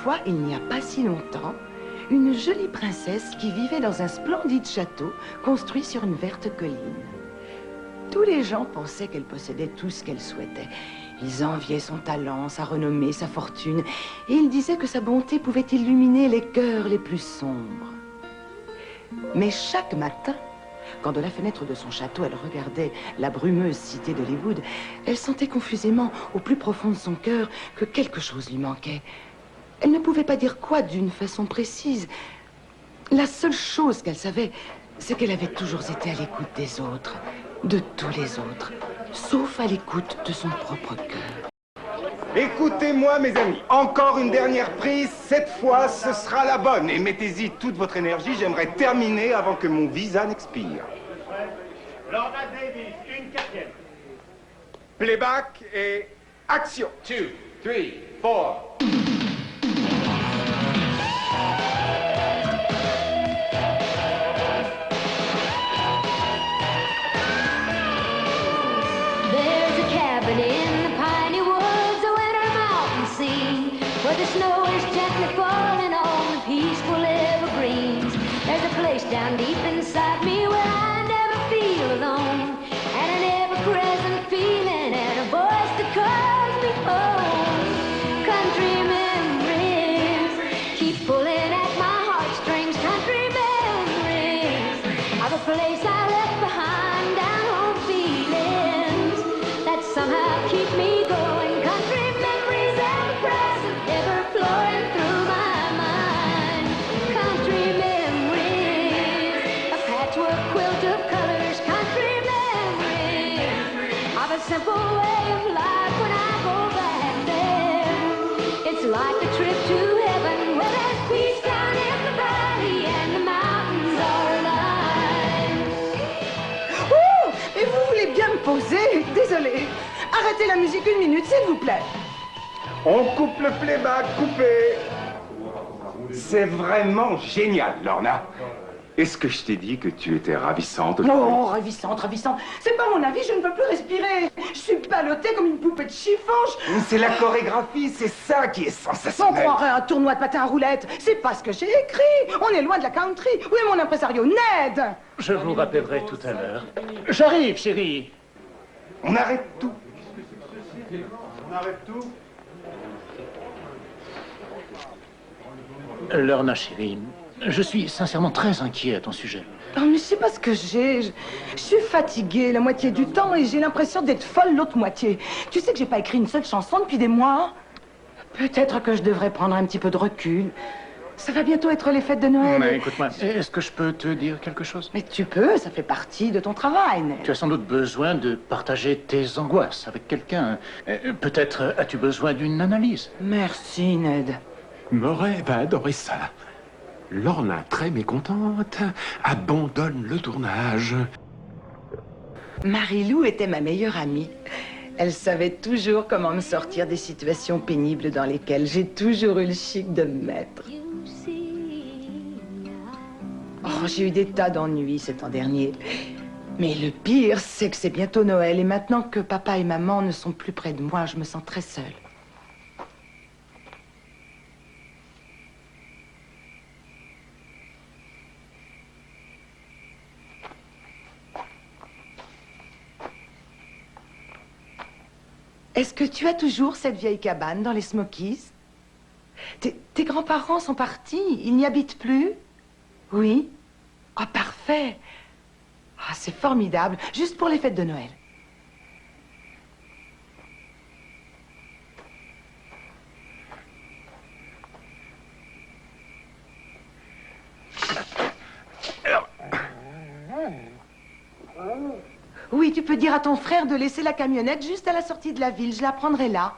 fois, il n'y a pas si longtemps, une jolie princesse qui vivait dans un splendide château construit sur une verte colline. Tous les gens pensaient qu'elle possédait tout ce qu'elle souhaitait. Ils enviaient son talent, sa renommée, sa fortune, et ils disaient que sa bonté pouvait illuminer les cœurs les plus sombres. Mais chaque matin, quand de la fenêtre de son château, elle regardait la brumeuse cité d'Hollywood, elle sentait confusément, au plus profond de son cœur, que quelque chose lui manquait. Elle ne pouvait pas dire quoi d'une façon précise. La seule chose qu'elle savait, c'est qu'elle avait toujours été à l'écoute des autres, de tous les autres, sauf à l'écoute de son propre cœur. Écoutez-moi, mes amis, encore une dernière prise, cette fois, ce sera la bonne. Et mettez-y toute votre énergie, j'aimerais terminer avant que mon visa n'expire. Lorna Davis, une quatrième. Playback et action. 2, 3, 4. There's a cabin in the piney woods, a winter mountain scene, where the snow is gently falling on the peaceful evergreens. There's a place down deep inside me where I never feel alone, and an ever-present feeling and a voice that calls me home. Country memories keep pulling at my heartstrings. Country memories of a place I left behind, down home feelings that somehow keep me going. Country memories ever present, ever flowing through my mind. Country memories, a patchwork quilt of colors. Country memories of a simple way of life when I go back there. It's like a trip to heaven where there's peace down in the valley and the mountains are alive. Oh! Et vous voulez bien me poser? Désolée. Arrêtez la musique une minute, s'il vous plaît. On coupe le playback, coupé. C'est vraiment génial, Lorna. Est-ce que je t'ai dit que tu étais ravissante? Oh, ravissante, ravissante. C'est pas mon avis, je ne peux plus respirer. Je suis ballottée comme une poupée de chiffon. C'est la chorégraphie, c'est ça qui est On sensationnel. croirait un tournoi de patins à roulettes. C'est pas ce que j'ai écrit. On est loin de la country. Où est mon impresario, Ned? Je vous rappellerai tout à l'heure. J'arrive, chérie. On arrête tout. On arrête tout. Lorna, chérie, je suis sincèrement très inquiet à ton sujet. Oh, mais je sais pas ce que j'ai. Je suis fatiguée la moitié du temps et j'ai l'impression d'être folle l'autre moitié. Tu sais que j'ai pas écrit une seule chanson depuis des mois. Peut-être que je devrais prendre un petit peu de recul. Ça va bientôt être les fêtes de Noël. Mais écoute-moi, est-ce que je peux te dire quelque chose? Mais tu peux, ça fait partie de ton travail, Ned. Tu as sans doute besoin de partager tes angoisses avec quelqu'un. Peut-être as-tu besoin d'une analyse. Merci, Ned. Murray va adorer ça. Lorna, très mécontente, abandonne le tournage. Marie-Lou était ma meilleure amie. Elle savait toujours comment me sortir des situations pénibles dans lesquelles j'ai toujours eu le chic de me mettre. Oh, j'ai eu des tas d'ennuis ce temps dernier. Mais le pire, c'est que c'est bientôt Noël et maintenant que papa et maman ne sont plus près de moi, je me sens très seule. Est-ce que tu as toujours cette vieille cabane dans les Smokies? Tes grands-parents sont partis, ils n'y habitent plus? Oui? Ah, parfait! Ah, c'est formidable, juste pour les fêtes de Noël. Oui, tu peux dire à ton frère de laisser la camionnette juste à la sortie de la ville. Je la prendrai là.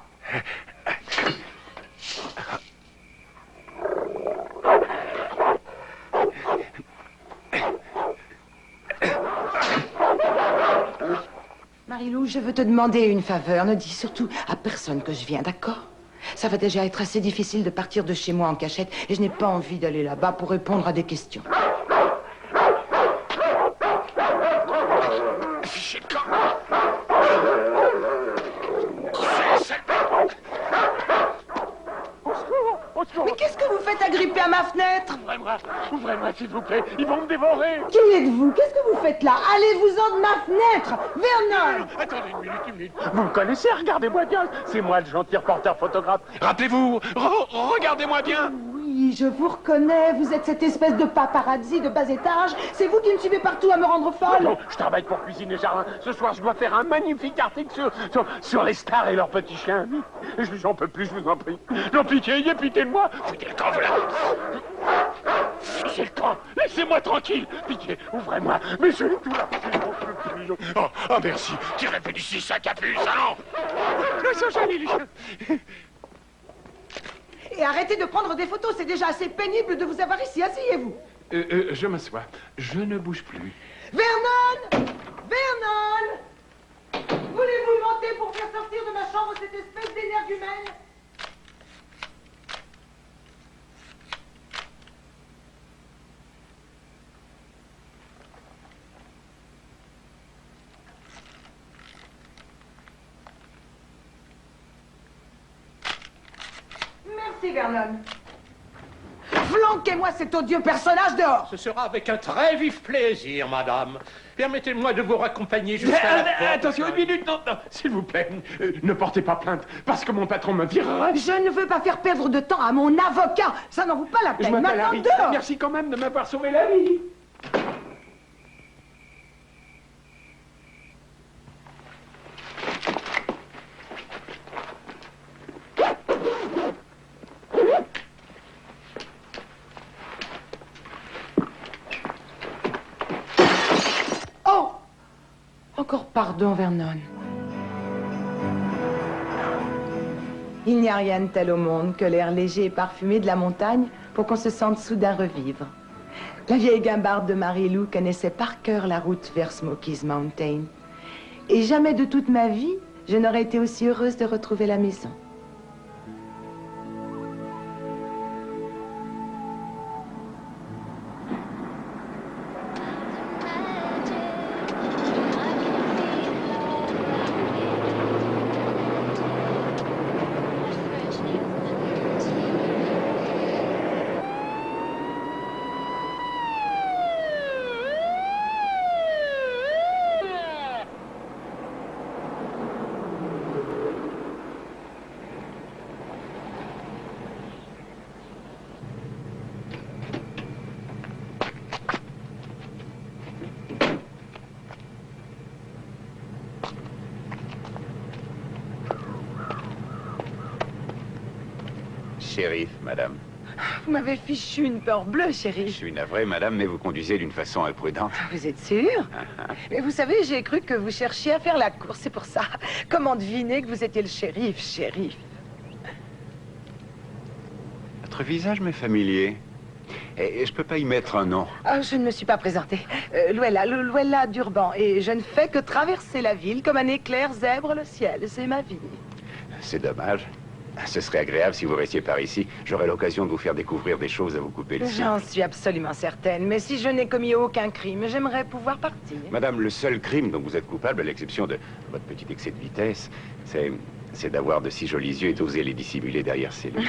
Marie-Lou, je veux te demander une faveur. Ne dis surtout à personne que je viens, d'accord? Ça va déjà être assez difficile de partir de chez moi en cachette et je n'ai pas envie d'aller là-bas pour répondre à des questions. Mais ouvrez-moi s'il vous plaît, ils vont me dévorer. Qui êtes-vous? Qu'est-ce que vous faites là? Allez-vous-en de ma fenêtre! Vernon! Attendez une minute. Vous me connaissez, regardez-moi bien. C'est moi le gentil reporter photographe. Rappelez-vous, regardez-moi bien. Oui, je vous reconnais. Vous êtes cette espèce de paparazzi de bas étage. C'est vous qui me suivez partout à me rendre folle. Non, je travaille pour Cuisine et Jardin. Ce soir, je dois faire un magnifique article sur les stars et leurs petits chiens. J'en peux plus, je vous en prie. Non, pitié, ayez pitié de moi. Foutez le camp, voilà. J'ai le temps. Laissez-moi tranquille. Pitié, ouvrez-moi. Mais j'ai tout là. Oh, merci. Tirez d'ici, ça capuce, allons. Ils sont jolis, les chiens. Et arrêtez de prendre des photos. C'est déjà assez pénible de vous avoir ici. Asseyez-vous. Je m'assois. Je ne bouge plus. Vernon! Vernon! Voulez-vous monter pour faire sortir de ma chambre cette espèce d'énergumène? Merci, Vernon. Flanquez-moi cet odieux personnage dehors. Ce sera avec un très vif plaisir, madame. Permettez-moi de vous raccompagner jusqu'à la porte. Attention, une minute, non, s'il vous plaît. Ne portez pas plainte, parce que mon patron me virera. Je ne veux pas faire perdre de temps à mon avocat. Ça n'en vaut pas la Je peine. m'appelle Maintenant, Harry. dehors. Merci quand même de m'avoir sauvé la vie. Oh! Encore pardon, Vernon. Il n'y a rien de tel au monde que l'air léger et parfumé de la montagne pour qu'on se sente soudain revivre. La vieille guimbarde de Marie-Lou connaissait par cœur la route vers Smokies Mountain. Et jamais de toute ma vie, je n'aurais été aussi heureuse de retrouver la maison. Shérif, madame. Vous m'avez fichu une peur bleue, Je chérie. suis navré, madame, mais vous conduisez d'une façon imprudente. Vous êtes sûre? Mais vous savez, j'ai cru que vous cherchiez à faire la course, c'est pour ça. Comment deviner que vous étiez le shérif, shérif? Votre visage m'est familier. Et je peux pas y mettre un nom. Ah, je ne me suis pas présentée. Luella d'Urban. Et je ne fais que traverser la ville comme un éclair zèbre le ciel. C'est ma vie. C'est dommage. Ce serait agréable si vous restiez par ici. J'aurais l'occasion de vous faire découvrir des choses à vous couper le souffle. J'en suis absolument certaine. Mais si je n'ai commis aucun crime, j'aimerais pouvoir partir. Madame, le seul crime dont vous êtes coupable, à l'exception de votre petit excès de vitesse, c'est d'avoir de si jolis yeux et d'oser les dissimuler derrière ces lunettes.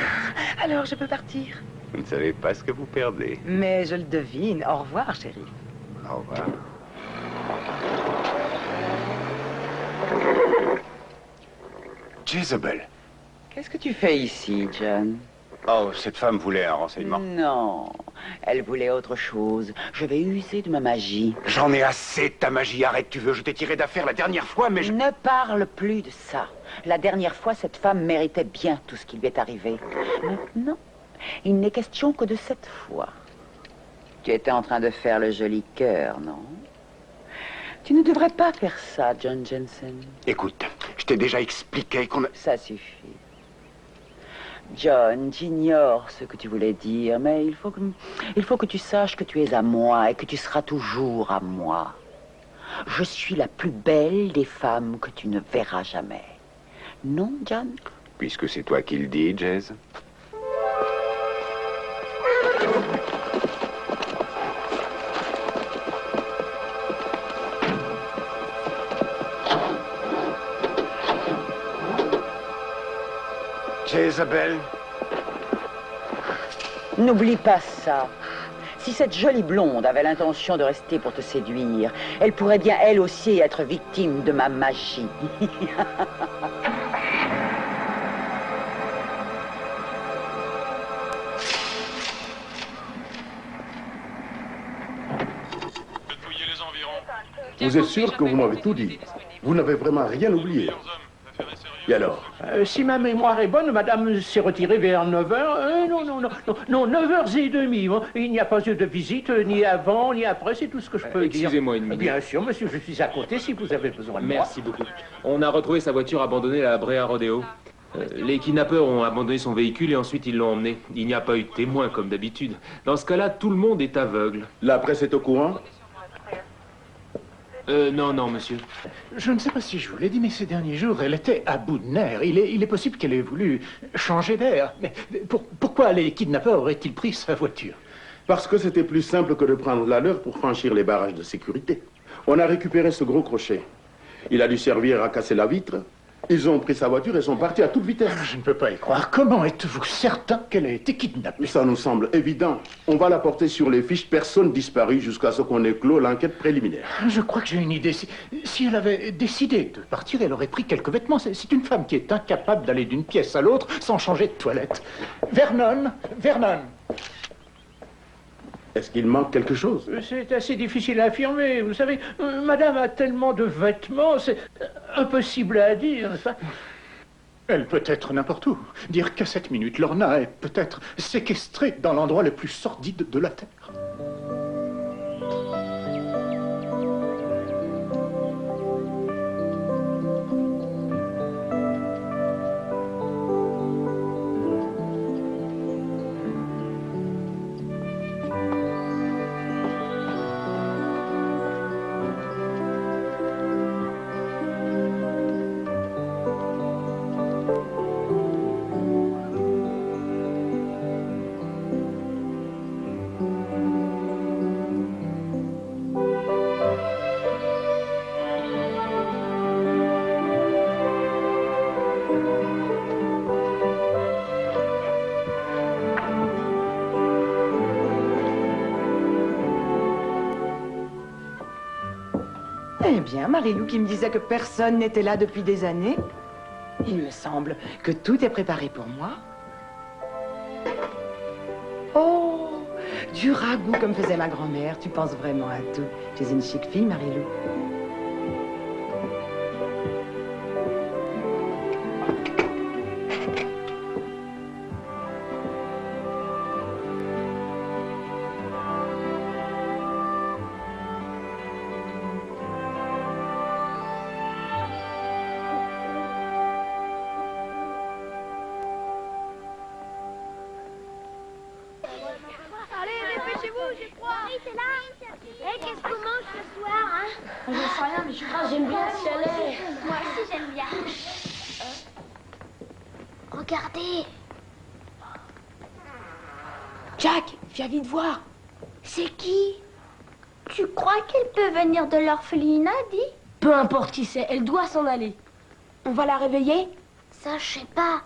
Alors, je peux partir? Vous ne savez pas ce que vous perdez. Mais je le devine. Au revoir, chérie. Au revoir. Jezebel. Qu'est-ce que tu fais ici, John? Oh, cette femme voulait un renseignement. Non, elle voulait autre chose. Je vais user de ma magie. J'en ai assez de ta magie. Arrête, tu veux. Je t'ai tiré d'affaire la dernière fois, mais je... Ne parle plus de ça. La dernière fois, cette femme méritait bien tout ce qui lui est arrivé. Maintenant, il n'est question que de cette fois. Tu étais en train de faire le joli cœur, non? Tu ne devrais pas faire ça, John Jensen. Écoute, je t'ai déjà expliqué qu'on a... Ça suffit. John, j'ignore ce que tu voulais dire, mais il faut que tu saches que tu es à moi et que tu seras toujours à moi. Je suis la plus belle des femmes que tu ne verras jamais. Non, John? Puisque c'est toi qui le dis, Jez. Jezebel. N'oublie pas ça. Si cette jolie blonde avait l'intention de rester pour te séduire, elle pourrait bien elle aussi être victime de ma magie. Vous êtes sûr que vous m'avez tout dit? Vous n'avez vraiment rien oublié? Et alors? Si ma mémoire est bonne, madame s'est retirée vers 9h. Non, 9h30. Hein. Il n'y a pas eu de visite, ni avant, ni après, c'est tout ce que je peux dire. Excusez-moi une minute. Bien sûr, monsieur, je suis à côté si vous avez besoin de moi. Merci beaucoup. On a retrouvé sa voiture abandonnée à Brea Rodeo. Les kidnappeurs ont abandonné son véhicule et ensuite ils l'ont emmené. Il n'y a pas eu de témoin, comme d'habitude. Dans ce cas-là, tout le monde est aveugle. La presse est au courant? Non, monsieur. Je ne sais pas si je vous l'ai dit, mais ces derniers jours, elle était à bout de nerfs. Il est possible qu'elle ait voulu changer d'air. Mais pourquoi les kidnappeurs auraient-ils pris sa voiture? Parce que c'était plus simple que de prendre la leur pour franchir les barrages de sécurité. On a récupéré ce gros crochet. Il a dû servir à casser la vitre. Ils ont pris sa voiture et sont partis à toute vitesse. Je ne peux pas y croire. Comment êtes-vous certain qu'elle a été kidnappée? Ça nous semble évident. On va la porter sur les fiches personnes disparues jusqu'à ce qu'on ait clos l'enquête préliminaire. Je crois que j'ai une idée. Si elle avait décidé de partir, elle aurait pris quelques vêtements. C'est une femme qui est incapable d'aller d'une pièce à l'autre sans changer de toilette. Vernon! Est-ce qu'il manque quelque chose? C'est assez difficile à affirmer. Vous savez, madame a tellement de vêtements, c'est impossible à dire, n'est-ce pas? Elle peut être n'importe où. Dire qu'à cette minute, Lorna est peut-être séquestrée dans l'endroit le plus sordide de la Terre. Eh bien, Marie-Lou qui me disait que personne n'était là depuis des années. Il me semble que tout est préparé pour moi. Oh, du ragoût comme faisait ma grand-mère. Tu penses vraiment à tout. Tu es une chic fille, Marie-Lou. J'aime bien ce chalet. Moi aussi, j'aime bien. Regardez. Jack, viens vite voir. C'est qui? Tu crois qu'elle peut venir de l'orphelinat, dis? Peu importe qui c'est, elle doit s'en aller. On va la réveiller? Ça, je sais pas.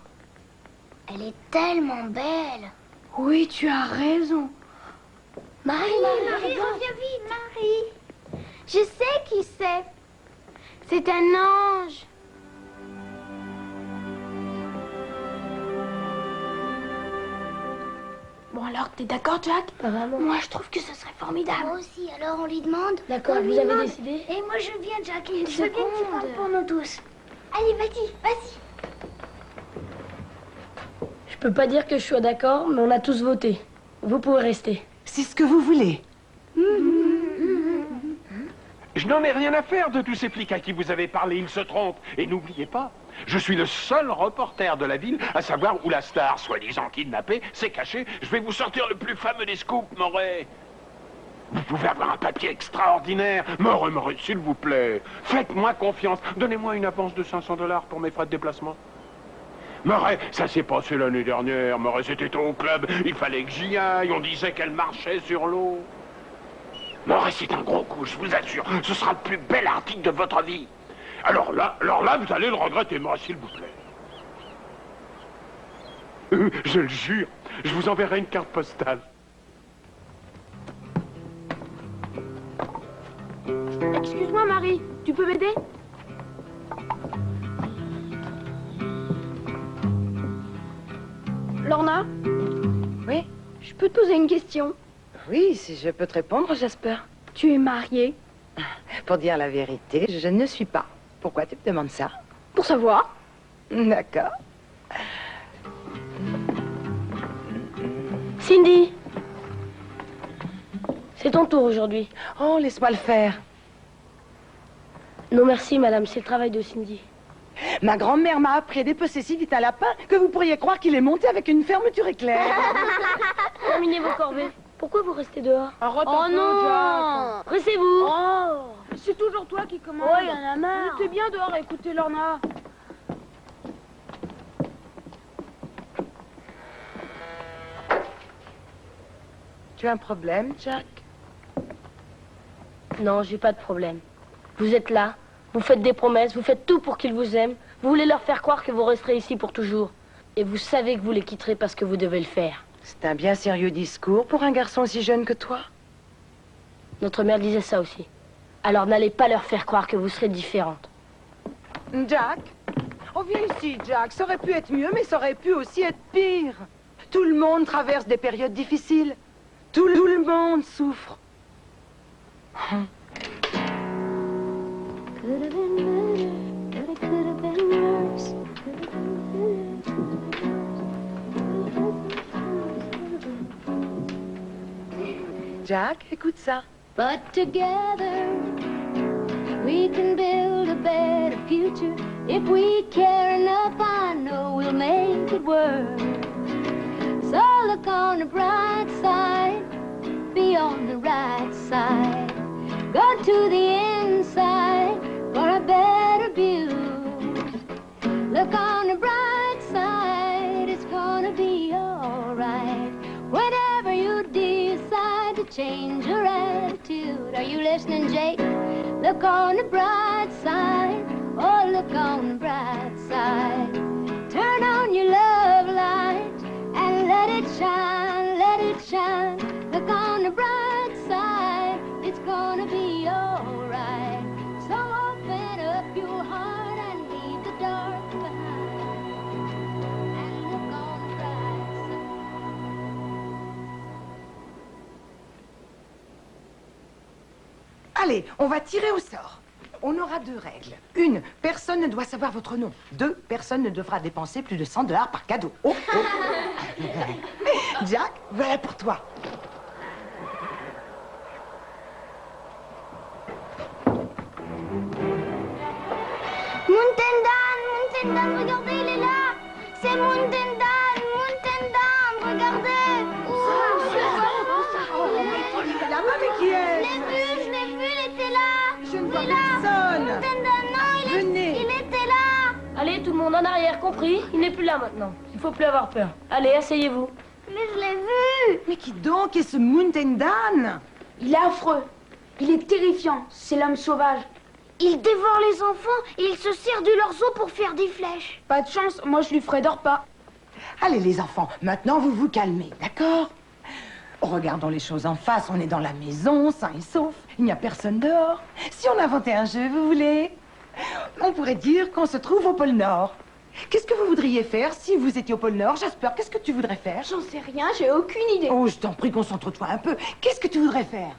Elle est tellement belle. Oui, tu as raison. Marie, reviens vite. Marie, je sais qui c'est. C'est un ange. Bon alors, t'es d'accord, Jack? Pas vraiment. Moi, je trouve que ce serait formidable. Moi aussi, alors on lui demande. D'accord, vous avez décidé? Et moi, je viens, Jack. Je veux bien que tu seconde. parles pour nous tous. Allez, vas-y. Je peux pas dire que je sois d'accord, mais on a tous voté. Vous pouvez rester. C'est ce que vous voulez. Je n'en ai rien à faire de tous ces flics à qui vous avez parlé, ils se trompent. Et n'oubliez pas, je suis le seul reporter de la ville à savoir où la star, soi-disant kidnappée, s'est cachée. Je vais vous sortir le plus fameux des scoops, Moret. Vous pouvez avoir un papier extraordinaire. Moret, s'il vous plaît. Faites-moi confiance. Donnez-moi une avance de 500 $ pour mes frais de déplacement. Moret, ça s'est passé l'année dernière. Moret, c'était au club. Il fallait que j'y aille. On disait qu'elle marchait sur l'eau. Moret, c'est un gros coup, je vous assure. Ce sera le plus bel article de votre vie. Alors là, vous allez le regretter, moi, s'il vous plaît. Je le jure, je vous enverrai une carte postale. Écoute-moi, Marie. Tu peux m'aider? Lorna? Oui? Je peux te poser une question? Oui, si je peux te répondre, j'espère. Tu es mariée? Pour dire la vérité, je ne suis pas. Pourquoi tu me demandes ça? Pour savoir. D'accord. Cindy! C'est ton tour aujourd'hui. Oh, laisse-moi le faire. Non, merci, madame. C'est le travail de Cindy. Ma grand-mère m'a appris à dépecer si vite un lapin que vous pourriez croire qu'il est monté avec une fermeture éclair. Terminez vos corvées. Pourquoi vous restez dehors? Oh non! Restez-vous! Oh! C'est toujours toi qui commande. Oh, il y en a marre. T'es bien dehors à écouter Lorna. Tu as un problème, Jack? Non, j'ai pas de problème. Vous êtes là, vous faites des promesses, vous faites tout pour qu'ils vous aiment. Vous voulez leur faire croire que vous resterez ici pour toujours. Et vous savez que vous les quitterez parce que vous devez le faire. C'est un bien sérieux discours pour un garçon aussi jeune que toi. Notre mère disait ça aussi. Alors n'allez pas leur faire croire que vous serez différente. Jack? Oh, viens ici, Jack. Ça aurait pu être mieux, mais ça aurait pu aussi être pire. Tout le monde traverse des périodes difficiles. Tout le monde souffre. Jack, écoute ça. But together we can build a better future. If we care enough, I know we'll make it work. So look on the bright side, be on the right side. Go to the inside for a better view. Look on the bright side, it's gonna be alright. Whenever you decide to change your attitude. Are you listening, Jake? Look on the bright side. Oh, look on the bright side. Turn on your love light and let it shine, let it shine. Look on the bright side. It's gonna be alright. So open up your heart and leave the dark behind. And look on the bright side. Allez, on va tirer au sort. On aura 2 règles. 1, personne ne doit savoir votre nom. 2, personne ne devra dépenser plus de $100 par cadeau. Oh, oh. Jack, voilà pour toi. Muntendan, regardez, il est là. C'est Muntendan, regardez. Il est là-bas, mais qui est? Je l'ai vu, il était là. Je ne vois personne. Muntendan, non, il était là. Allez, tout le monde en arrière, compris? Il n'est plus là maintenant. Il faut plus avoir peur. Allez, asseyez-vous. Mais je l'ai vu. Mais qui donc est ce Muntendan? Il est affreux. Il est terrifiant. C'est l'homme sauvage. Il dévore les enfants et il se sert de leurs os pour faire des flèches. Pas de chance, moi je lui ferai d'or pas. Allez, les enfants, maintenant vous vous calmez, d'accord? Regardons les choses en face, on est dans la maison, sain et sauf. Il n'y a personne dehors. Si on inventait un jeu, vous voulez? On pourrait dire qu'on se trouve au pôle Nord. Qu'est-ce que vous voudriez faire si vous étiez au pôle Nord? Jasper, qu'est-ce que tu voudrais faire? J'en sais rien, j'ai aucune idée. Oh, je t'en prie, concentre-toi un peu. Qu'est-ce que tu voudrais faire?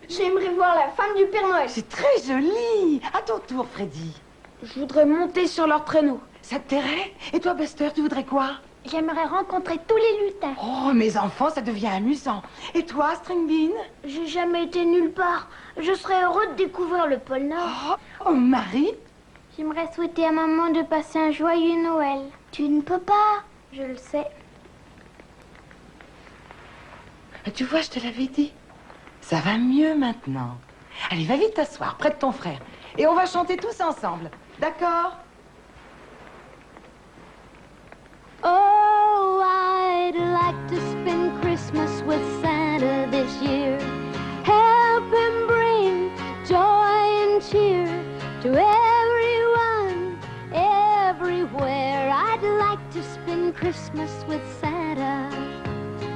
J'aimerais voir la femme du Père Noël. C'est très joli. À ton tour, Freddy. Je voudrais monter sur leur traîneau. Ça te plairait? Et toi, Buster, tu voudrais quoi? J'aimerais rencontrer tous les lutins. Oh, mes enfants, ça devient amusant. Et toi, Stringbean? J'ai jamais été nulle part. Je serais heureux de découvrir le pôle Nord. Oh, Marie? J'aimerais souhaiter à maman de passer un joyeux Noël. Tu ne peux pas, je le sais. Tu vois, je te l'avais dit. Ça va mieux maintenant. Allez, va vite t'asseoir près de ton frère. Et on va chanter tous ensemble. D'accord? Oh, I'd like to spend Christmas with Santa this year. Help him bring joy and cheer to everyone, everywhere. I'd like to spend Christmas with Santa.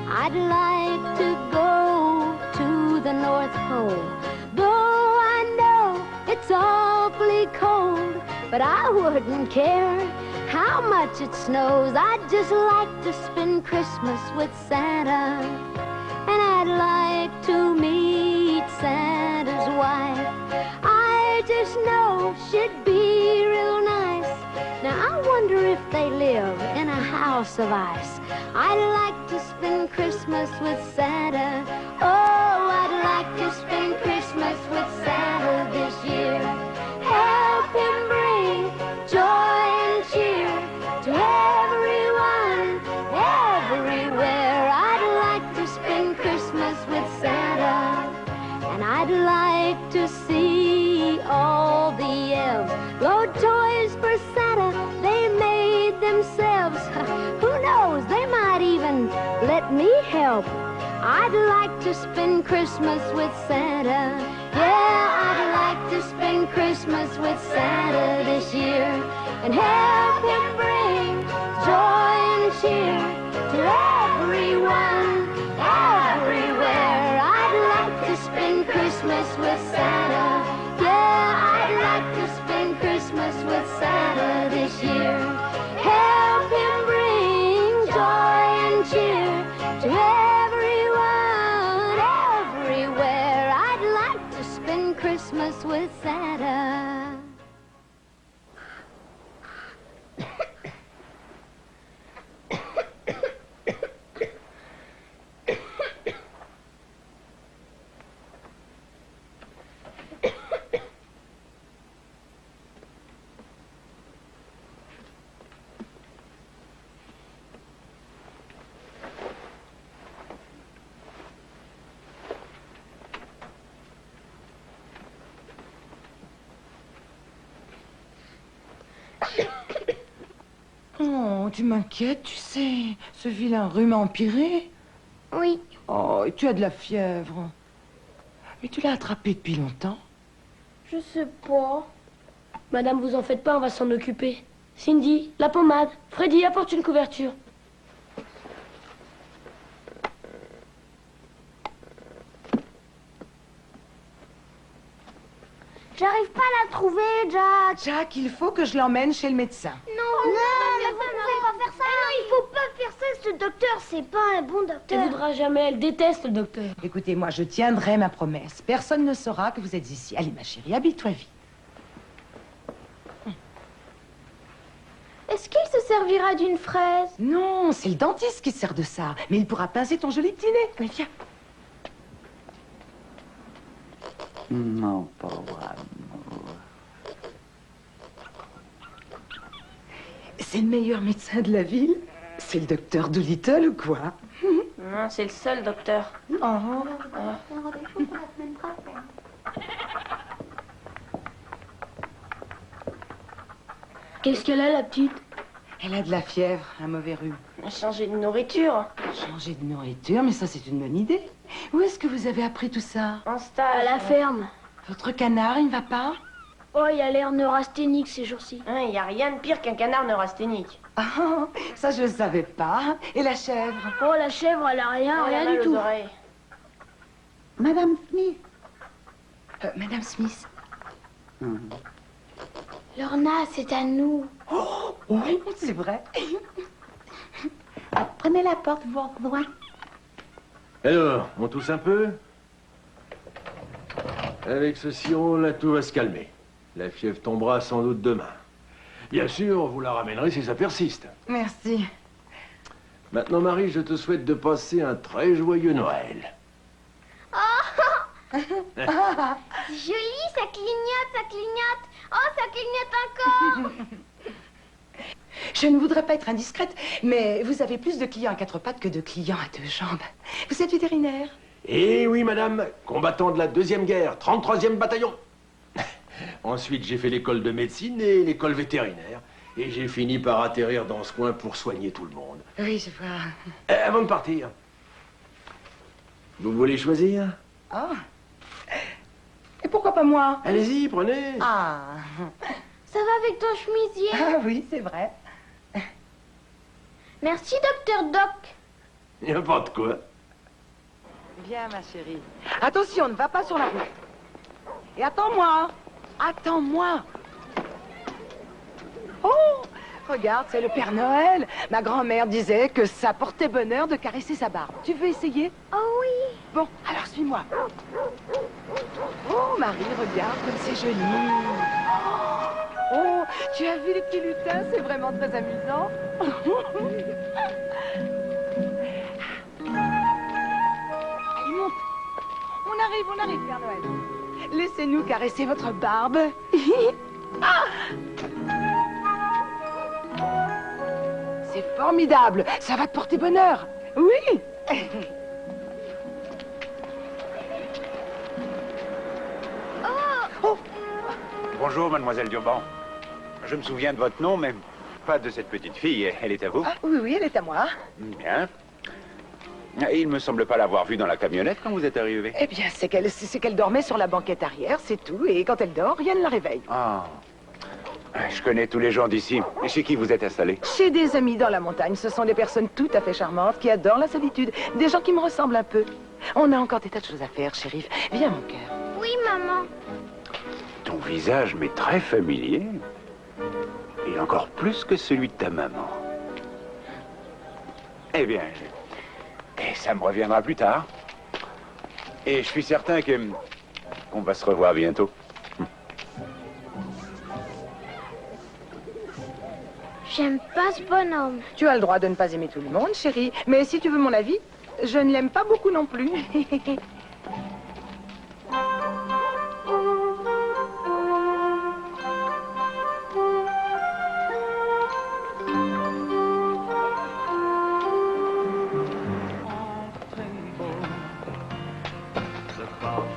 I'd like to go to the North Pole, though I know it's it's awfully cold, but I wouldn't care how much it snows. I'd just like to spend Christmas with Santa, and I'd like to meet Santa's wife. I just know she'd be real nice. Now I wonder if they live in a house of ice. I'd like to spend Christmas with Santa. Oh, I'd like to spend Christmas with Santa this year. Help him bring joy and cheer to everyone, everywhere. I'd like to spend Christmas with Santa, and I'd like to see all the elves load toys for Santa they made themselves. Who knows, they might even let me help. I'd like to spend Christmas with Santa. Yeah, I'd like to spend Christmas with Santa this year, and help him bring joy and cheer to everyone, everywhere. I'd like to spend Christmas with Santa. Yeah, I'd like to spend Christmas with Santa this year. Help him bring joy and cheer to everyone, everywhere. I'd like to spend Christmas with Santa. Oh, tu m'inquiètes, tu sais. Ce vilain rhume a empiré. Oui. Oh, et tu as de la fièvre. Mais tu l'as attrapé depuis longtemps. Je sais pas. Madame, vous en faites pas, on va s'en occuper. Cindy, la pommade. Freddy, apporte une couverture. J'arrive pas à la trouver, Jack. Jack, il faut que je l'emmène chez le médecin. Non, mais vous ne pouvez pas faire ça. Non, il faut pas faire ça. Ce docteur, c'est pas un bon Elle docteur. voudra jamais, elle déteste le docteur. Écoutez, moi, je tiendrai ma promesse. Personne ne saura que vous êtes ici. Allez, ma chérie, habille-toi vite. Est-ce qu'il se servira d'une fraise? Non, c'est le dentiste qui se sert de ça. Mais il pourra pincer ton joli petit nez. Mais viens. Mon pauvre amour. C'est le meilleur médecin de la ville. C'est le docteur Doolittle ou quoi? Non, c'est le seul docteur. Oh. Qu'est-ce qu'elle a, la petite? Elle a de la fièvre, un mauvais rhume. Changer de nourriture. Changer de nourriture, mais ça, c'est une bonne idée. Où est-ce que vous avez appris tout ça? En stage. À la ferme. Votre canard, il ne va pas? Oh, il a l'air neurasthénique ces jours-ci. Il n'y a rien de pire qu'un canard neurasthénique. Ah, ça, je ne savais pas. Et la chèvre? Oh, la chèvre, elle a rien du tout. Madame Smith. Madame Smith. Lorna, c'est à nous. Oh, oui, c'est vrai. Prenez la porte, vous rejoins. Alors, on tousse un peu? Avec ce sirop, là, tout va se calmer. La fièvre tombera sans doute demain. Bien sûr, vous la ramènerez si ça persiste. Merci. Maintenant, Marie, je te souhaite de passer un très joyeux Noël. C'est joli, ça clignote, ça clignote. Oh, ça clignote encore. Je ne voudrais pas être indiscrète, mais vous avez plus de clients à quatre pattes que de clients à deux jambes. Vous êtes vétérinaire? Eh oui, madame, combattant de la Deuxième Guerre, 33e bataillon. Ensuite, j'ai fait l'école de médecine et l'école vétérinaire. Et j'ai fini par atterrir dans ce coin pour soigner tout le monde. Oui, je vois. Avant de partir, vous voulez choisir? Ah. Et pourquoi pas moi? Allez-y, prenez. Ah. Ça va avec ton chemisier? Ah oui, c'est vrai. Merci, docteur Doc. Il n'y a pas de quoi. Viens, ma chérie. Attention, ne va pas sur la route. Et attends-moi. Attends-moi. Oh, regarde, c'est le Père Noël. Ma grand-mère disait que ça portait bonheur de caresser sa barbe. Tu veux essayer? Oh oui. Bon, alors suis-moi. Oh, Marie, regarde comme c'est joli. Oh, tu as vu les petits lutins? C'est vraiment très amusant. Allez, monte. On arrive, Père Noël. Laissez-nous caresser votre barbe. Ah! C'est formidable. Ça va te porter bonheur. Oui. Oh. Bonjour, mademoiselle Durban. Je me souviens de votre nom, mais pas de cette petite fille. Elle est à vous? Ah, oui, elle est à moi. Bien. Il me semble pas l'avoir vue dans la camionnette quand vous êtes arrivé. Eh bien, c'est qu'elle dormait sur la banquette arrière, c'est tout. Et quand elle dort, rien ne la réveille. Ah. Je connais tous les gens d'ici. Et chez qui vous êtes installé? Chez des amis dans la montagne. Ce sont des personnes tout à fait charmantes qui adorent la solitude. Des gens qui me ressemblent un peu. On a encore des tas de choses à faire, shérif. Viens, mon cœur. Oui, maman. Ton visage m'est très familier. Et encore plus que celui de ta maman. Eh bien, ça me reviendra plus tard. Et je suis certain qu'on va se revoir bientôt. J'aime pas ce bonhomme. Tu as le droit de ne pas aimer tout le monde, chérie. Mais si tu veux mon avis, je ne l'aime pas beaucoup non plus.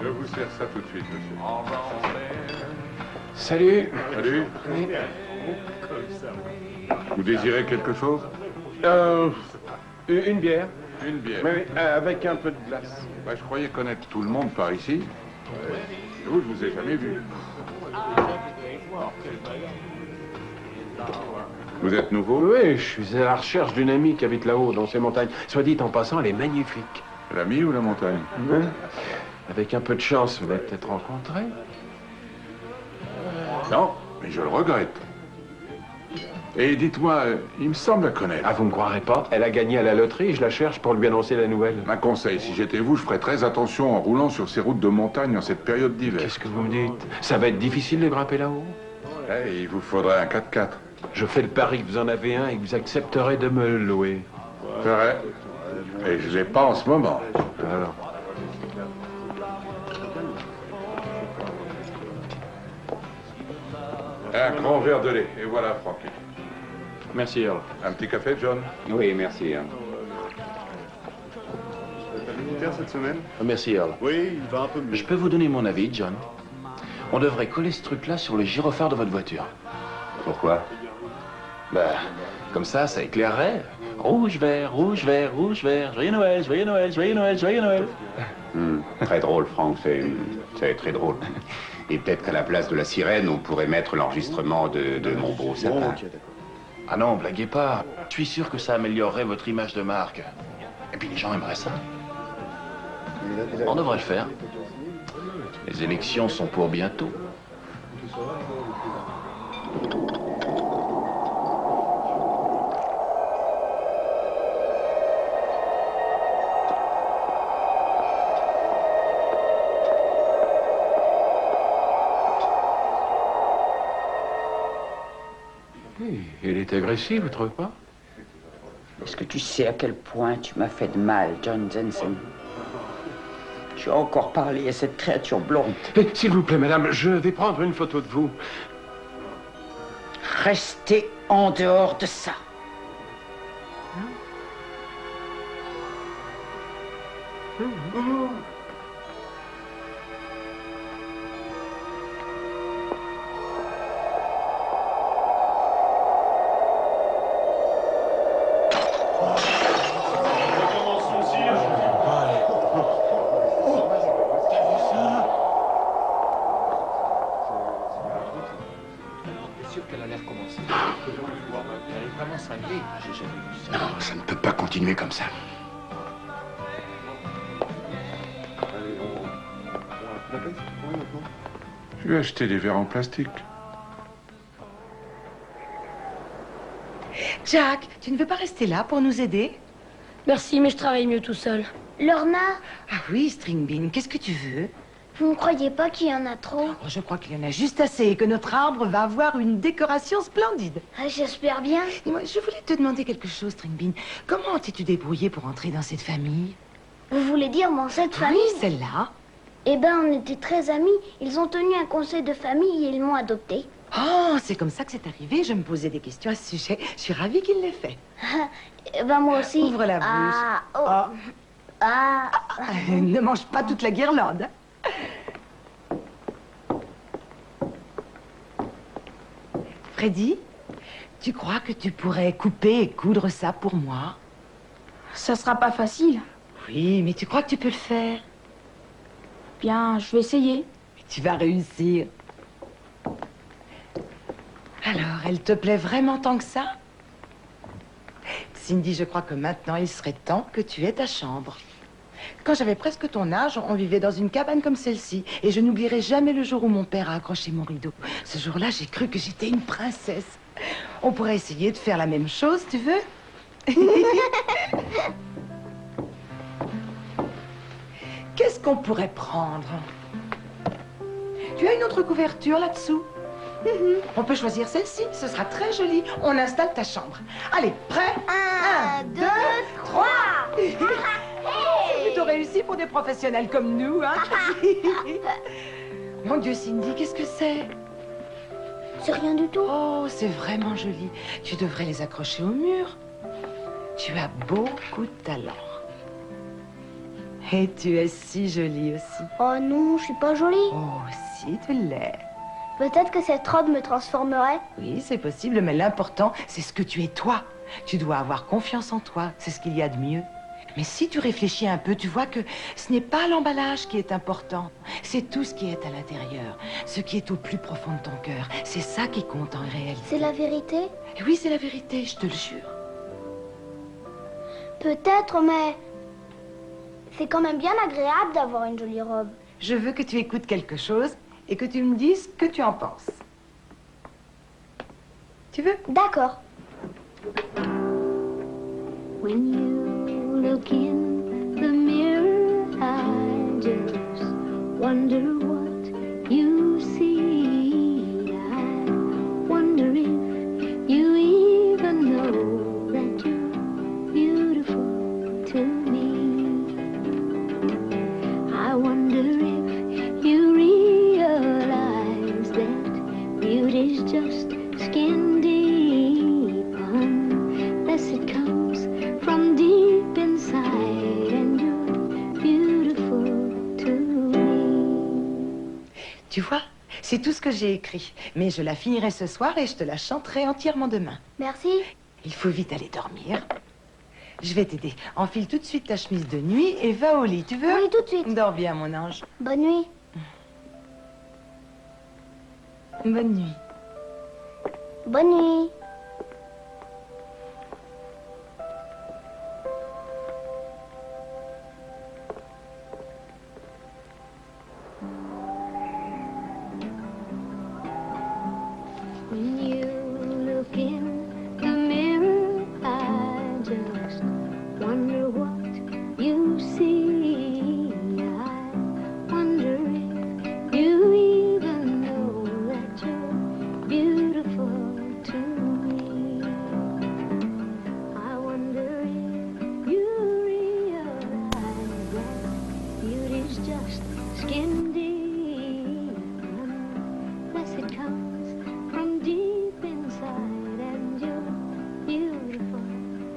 Je vous sers ça tout de suite, monsieur. Salut. Salut. Oui. Vous désirez quelque chose? Une bière. Une bière. Oui, avec un peu de glace. Bah, je croyais connaître tout le monde par ici. Vous, je vous ai jamais vu. Vous êtes nouveau? Oui, je suis à la recherche d'une amie qui habite là-haut, dans ces montagnes. Soit dit en passant, elle est magnifique. L'amie ou la montagne? Avec un peu de chance, vous l'avez peut-être rencontrée. Non, mais je le regrette. Et dites-moi, il me semble la connaître. Ah, vous me croirez pas? Elle a gagné à la loterie et je la cherche pour lui annoncer la nouvelle. Un conseil, si j'étais vous, je ferais très attention en roulant sur ces routes de montagne en cette période d'hiver. Qu'est-ce que vous me dites? Ça va être difficile de grimper là-haut? Eh, il vous faudrait un 4x4. Je fais le pari que vous en avez un et que vous accepterez de me le louer. C'est vrai. Et je l'ai pas en ce moment. Alors. Un grand verre de lait. Et voilà, Frankie. Merci, Earl. Un petit café, John? Oui, merci. Cette semaine? Merci, Earl. Oui, il va un peu mieux. Je peux vous donner mon avis, John? On devrait coller ce truc-là sur le gyrophare de votre voiture. Pourquoi? Bah, comme ça éclairerait. Rouge, vert, rouge, vert, rouge, vert. Joyeux Noël, joyeux Noël, joyeux Noël, joyeux Noël. Très drôle, Franck. C'est très drôle. Et peut-être qu'à la place de la sirène, on pourrait mettre l'enregistrement de mon beau sapin. Ah non, blaguez pas. Je suis sûr que ça améliorerait votre image de marque. Et puis les gens aimeraient ça. On devrait le faire. Les élections sont pour bientôt. Il est agressif, vous trouvez pas? Est-ce que tu sais à quel point tu m'as fait de mal, John Jensen? Tu as encore parlé à cette créature blonde. S'il vous plaît, madame, je vais prendre une photo de vous. Restez en dehors de ça. Non, ça ne peut pas continuer comme ça. Je vais acheter des verres en plastique. Jack, tu ne veux pas rester là pour nous aider? Merci, mais je travaille mieux tout seul. Lorna, Ah oui, Stringbean, qu'est-ce que tu veux? vous ne croyez pas qu'il y en a trop? Oh, je crois qu'il y en a juste assez et que notre arbre va avoir une décoration splendide. Ah, j'espère bien. Dis-moi, je voulais te demander quelque chose, Stringbean. Comment t'es-tu débrouillée pour entrer dans cette famille? Vous voulez dire dans cette famille? Oui, celle-là. Eh ben, on était très amis. Ils ont tenu un conseil de famille et ils m'ont adopté. Oh, c'est comme ça que c'est arrivé. Je me posais des questions à ce sujet. Je suis ravie qu'il l'ait fait. Eh ben, moi aussi. Ouvre la bouche. Ah, oh. Ah. Ne mange pas toute la guirlande. Freddy, tu crois que tu pourrais couper et coudre ça pour moi? Ça sera pas facile. Oui, mais tu crois que tu peux le faire? Bien, je vais essayer. Tu vas réussir. Alors, elle te plaît vraiment tant que ça? Cindy, je crois que maintenant, il serait temps que tu aies ta chambre. Quand j'avais presque ton âge, on vivait dans une cabane comme celle-ci. Et je n'oublierai jamais le jour où mon père a accroché mon rideau. Ce jour-là, j'ai cru que j'étais une princesse. On pourrait essayer de faire la même chose, tu veux? Qu'est-ce qu'on pourrait prendre? Tu as une autre couverture là-dessous? On peut choisir celle-ci, ce sera très joli. On installe ta chambre. Allez, prêt? 1, 2, 3. C'est plutôt réussi pour des professionnels comme nous, hein? Mon Dieu, Cindy, qu'est-ce que c'est? C'est rien du tout. Oh, c'est vraiment joli. Tu devrais les accrocher au mur. Tu as beaucoup de talent. Et tu es si jolie aussi. Oh non, je suis pas jolie. Oh, si tu l'es. Peut-être que cette robe me transformerait. Oui, c'est possible, mais l'important, c'est ce que tu es toi. Tu dois avoir confiance en toi, c'est ce qu'il y a de mieux. Mais si tu réfléchis un peu, tu vois que ce n'est pas l'emballage qui est important. C'est tout ce qui est à l'intérieur, ce qui est au plus profond de ton cœur. C'est ça qui compte en réalité. C'est la vérité? Oui, c'est la vérité, je te le jure. Peut-être, mais c'est quand même bien agréable d'avoir une jolie robe. Je veux que tu écoutes quelque chose et que tu me dises ce que tu en penses. Tu veux? D'accord. When you look in the mirror, I just wonder what you see. I wonder if you even know that you're beautiful to me. I wonder if you realize that beauty's just skin deep unless it comes from deep inside, and you're beautiful to me. Tu vois, c'est tout ce que j'ai écrit. Mais je la finirai ce soir et je te la chanterai entièrement demain. Merci. Il faut vite aller dormir. Je vais t'aider. Enfile tout de suite ta chemise de nuit et va au lit. Tu veux? Oui, tout de suite. Dors bien, mon ange. Bonne nuit. Bonne nuit. Bonne nuit. When you look in the mirror, I just wonder what you see. I wonder if you even know that you're beautiful to me. I wonder if you realize that beauty's just skin deep unless it comes from deep inside, and you're beautiful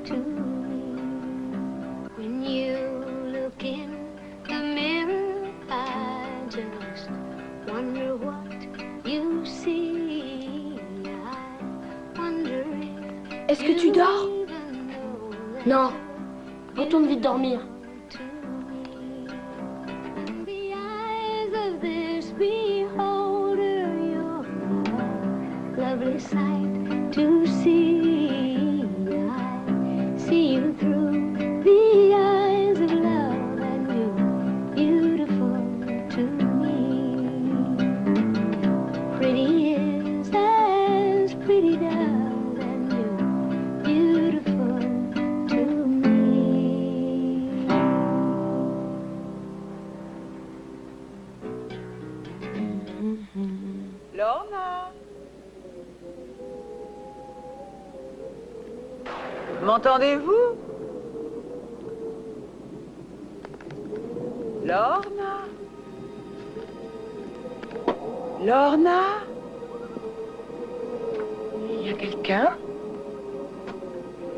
to me. When you look in the mirror, I just wonder what you see. I wonder if Est-ce que tu dors? Non. Retourne vite dormir. the eyes of this beholder, you're a lovely sight to see. I see you through the eyes of love, and you're beautiful to me. Lorna. M'entendez-vous? Lorna? Lorna? Il y a quelqu'un?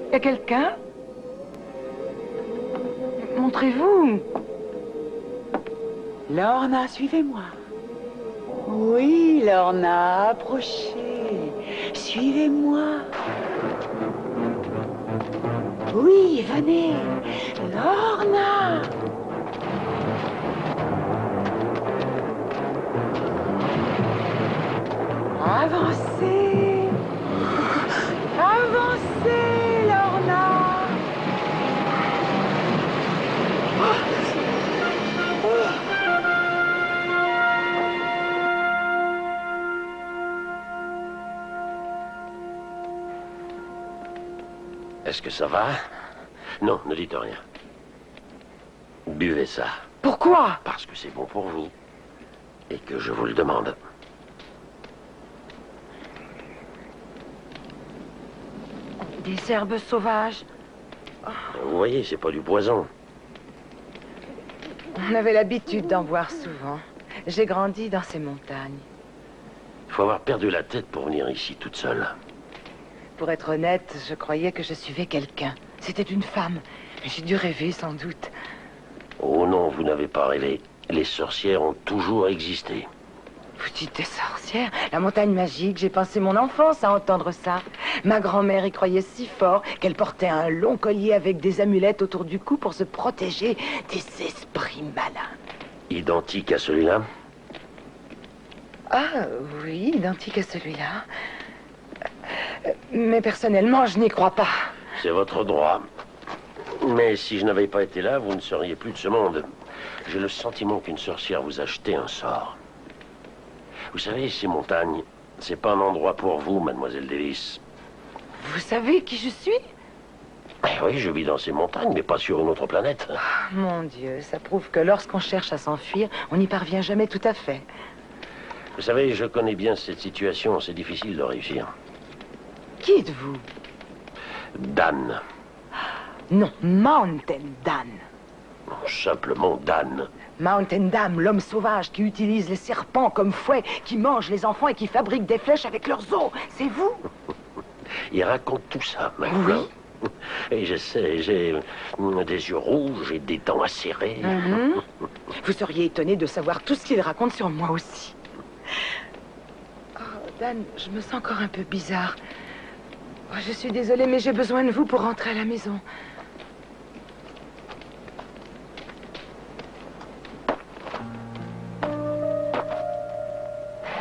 Il y a quelqu'un? Montrez-vous. Lorna, suivez-moi. Oui, Lorna, approchez. Suivez-moi. Oui, venez. Lorna. Avancez. Avancez, Lorna. Est-ce que ça va? Non, ne dites rien. Buvez ça. Pourquoi? Parce que c'est bon pour vous. Et que je vous le demande. Des herbes sauvages. Vous voyez, c'est pas du poison. On avait l'habitude d'en voir souvent. J'ai grandi dans ces montagnes. Il faut avoir perdu la tête pour venir ici toute seule. Pour être honnête, je croyais que je suivais quelqu'un. C'était une femme. J'ai dû rêver, sans doute. Oh non, vous n'avez pas rêvé. Les sorcières ont toujours existé. Vous dites des sorcières? La montagne magique, j'ai passé mon enfance à entendre ça. Ma grand-mère y croyait si fort qu'elle portait un long collier avec des amulettes autour du cou pour se protéger des esprits malins. Identique à celui-là? Ah, oui, identique à celui-là. Mais personnellement, je n'y crois pas. C'est votre droit. Mais si je n'avais pas été là, vous ne seriez plus de ce monde. J'ai le sentiment qu'une sorcière vous a jeté un sort. Vous savez, ces montagnes, c'est pas un endroit pour vous, mademoiselle Davis. Vous savez qui je suis? Eh oui, je vis dans ces montagnes, mais pas sur une autre planète. Oh, mon Dieu, ça prouve que lorsqu'on cherche à s'enfuir, on n'y parvient jamais tout à fait. Vous savez, je connais bien cette situation, c'est difficile de réussir. Qui êtes-vous? Dan. Non, Mountain Dan. Simplement Dan. Mountain Dam, l'homme sauvage qui utilise les serpents comme fouet, qui mange les enfants et qui fabrique des flèches avec leurs os. C'est vous? Il raconte tout ça, maintenant. Oui. Et je sais, j'ai des yeux rouges et des dents acérées. Vous seriez étonné de savoir tout ce qu'il raconte sur moi aussi. Oh, Dan, je me sens encore un peu bizarre. Oh, je suis désolée, mais j'ai besoin de vous pour rentrer à la maison.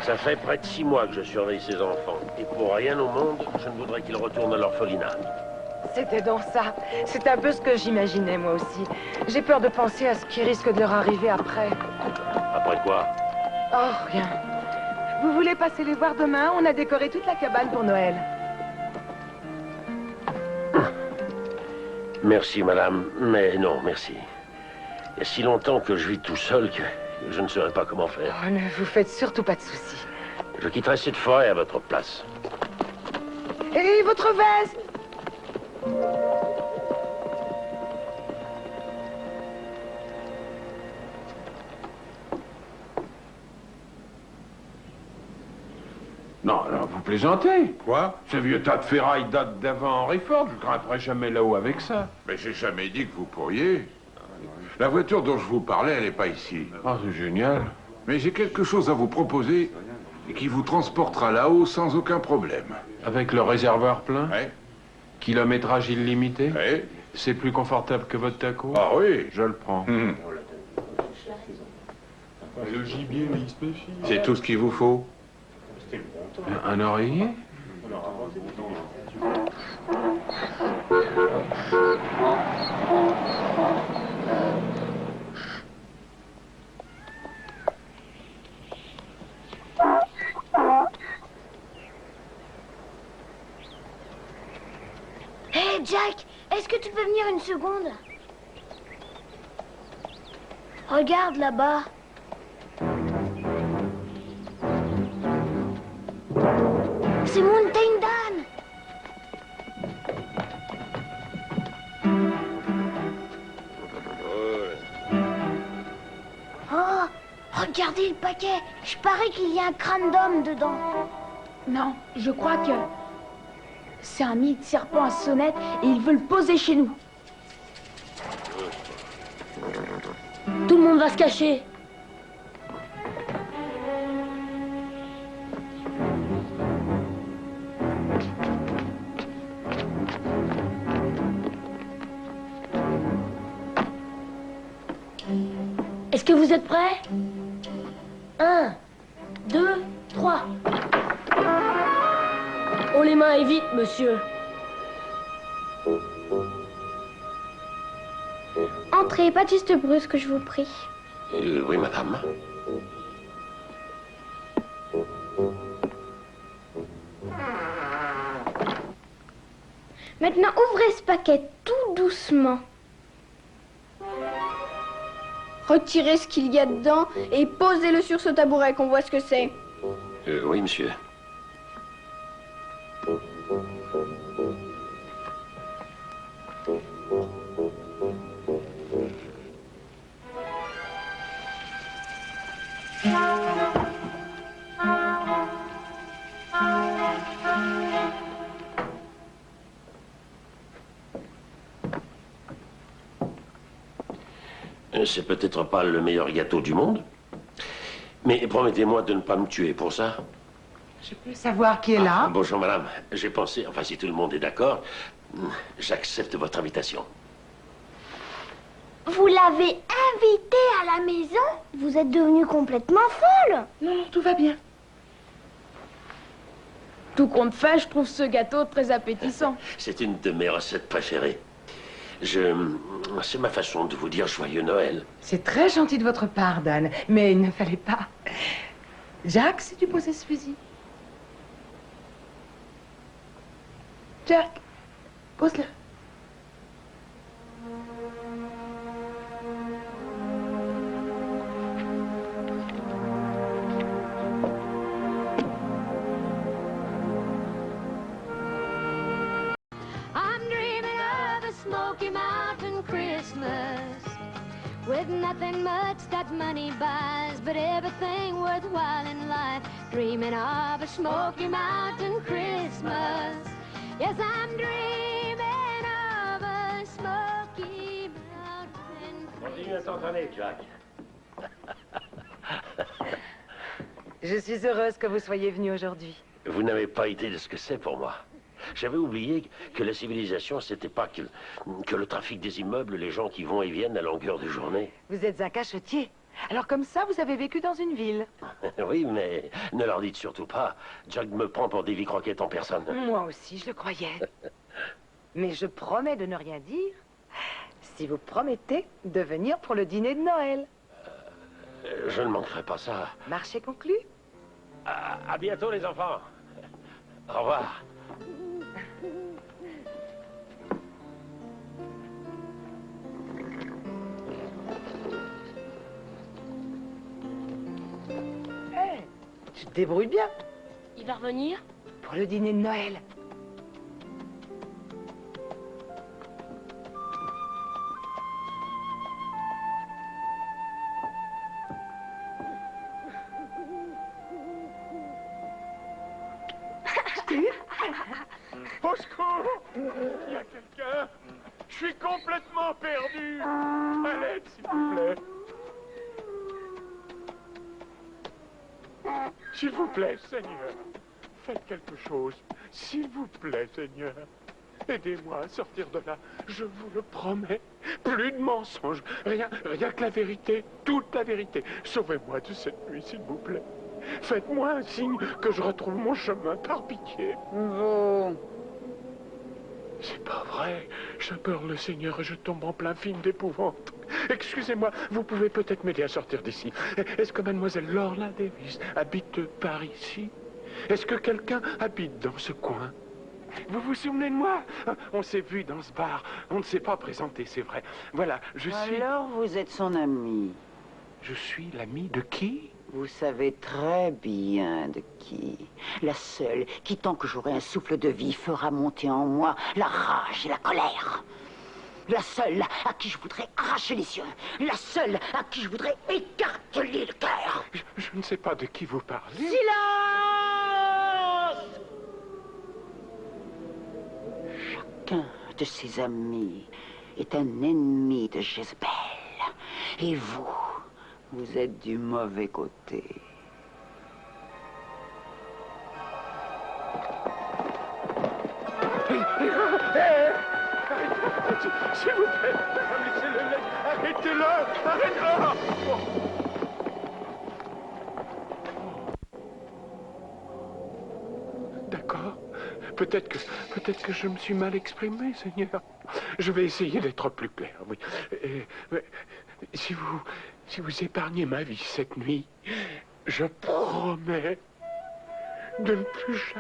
Ça fait près de 6 mois que je surveille ces enfants. Et pour rien au monde, je ne voudrais qu'ils retournent à l'orphelinat. C'était donc ça. C'est un peu ce que j'imaginais, moi aussi. J'ai peur de penser à ce qui risque de leur arriver après. Après quoi? Oh, rien. Vous voulez passer les voir demain? On a décoré toute la cabane pour Noël. Merci, madame, mais non, merci. Il y a si longtemps que je vis tout seul que je ne saurais pas comment faire. Oh, ne vous faites surtout pas de soucis. Je quitterai cette forêt à votre place. Et votre veste? Non, alors vous plaisantez. Quoi? Ce vieux tas de ferraille date d'avant Henry Ford. Je grimperai jamais là-haut avec ça. Mais j'ai jamais dit que vous pourriez. La voiture dont je vous parlais, elle n'est pas ici. Ah, c'est génial. Mais j'ai quelque chose à vous proposer et qui vous transportera là-haut sans aucun problème. Avec le réservoir plein? Oui. Kilométrage illimité? Oui. C'est plus confortable que votre taco? Ah oui. Je le prends. Le gibier, il se méfie. C'est tout ce qu'il vous faut. Un oreiller? Hé, Jack, est-ce que tu peux venir une seconde? Regarde là-bas. Regardez le paquet. Je parie qu'il y a un crâne d'homme dedans. Non, je crois que c'est un nid de serpent à sonnette et il veut le poser chez nous. Tout le monde va se cacher. Est-ce que vous êtes prêts? 1, 2, 3. Oh, les mains et vite, monsieur. Entrez, Baptiste Brusque, je vous prie. Oui, madame. Maintenant, ouvrez ce paquet tout doucement. Retirez ce qu'il y a dedans et posez-le sur ce tabouret qu'on voit ce que c'est. Oui, monsieur. C'est peut-être pas le meilleur gâteau du monde, mais promettez-moi de ne pas me tuer pour ça. Je peux savoir qui est là? Bonjour, madame. J'ai pensé, enfin, si tout le monde est d'accord, j'accepte votre invitation. Vous l'avez invité à la maison? Vous êtes devenue complètement folle. Non, non, tout va bien. Tout compte fait, je trouve ce gâteau très appétissant. C'est une de mes recettes préférées. C'est ma façon de vous dire joyeux Noël. C'est très gentil de votre part, Dan, mais il ne fallait pas. Jack, si tu posais ce fusil. Jack, pose-le. Smoky Mountain Christmas with nothing much that money buys, but everything worthwhile in life. Dreaming of a Smoky Mountain Christmas. Yes, I'm dreaming of a Smoky Mountain Christmas. Continue à t'entraîner, Jack. Je suis heureuse que vous soyez venu aujourd'hui. Vous n'avez pas idée de ce que c'est pour moi. J'avais oublié que la civilisation, c'était pas que le trafic des immeubles, les gens qui vont et viennent à longueur de journée. Vous êtes un cachetier. Alors comme ça, vous avez vécu dans une ville. Oui, mais ne leur dites surtout pas. Jack me prend pour Davy Crockett en personne. Moi aussi, je le croyais. Mais je promets de ne rien dire si vous promettez de venir pour le dîner de Noël. Je ne manquerai pas ça. Marché conclu. À bientôt, les enfants. Au revoir. Hey, tu te débrouilles bien. Il va revenir? Pour le dîner de Noël. Au secours! Il y a quelqu'un? Je suis complètement perdu! À l'aide, s'il vous plaît! S'il vous plaît, Seigneur, faites quelque chose. S'il vous plaît, Seigneur. Aidez-moi à sortir de là, je vous le promets. Plus de mensonges, rien que la vérité, toute la vérité. Sauvez-moi de cette nuit, s'il vous plaît. Faites-moi un signe que je retrouve mon chemin, par pitié. C'est pas vrai. Je peur le Seigneur et je tombe en plein film d'épouvante. Excusez-moi, vous pouvez peut-être m'aider à sortir d'ici. Est-ce que mademoiselle Lorna Davis habite par ici? Est-ce que quelqu'un habite dans ce coin? Vous vous souvenez de moi? On s'est vu dans ce bar. On ne s'est pas présenté, c'est vrai. Voilà, je suis... Alors, vous êtes son ami. Je suis l'ami de qui? Vous savez très bien de qui. La seule qui, tant que j'aurai un souffle de vie, fera monter en moi la rage et la colère. La seule à qui je voudrais arracher les yeux. La seule à qui je voudrais écarteler le cœur. Je ne sais pas de qui vous parlez. Silence! Chacun de ses amis est un ennemi de Jézabel. Et vous êtes du mauvais côté. S'il vous plaît, laissez-le, arrêtez-le, arrêtez-le. D'accord. Peut-être que je me suis mal exprimé, Seigneur. Je vais essayer d'être plus clair, oui. Si vous épargnez ma vie cette nuit, je promets de ne plus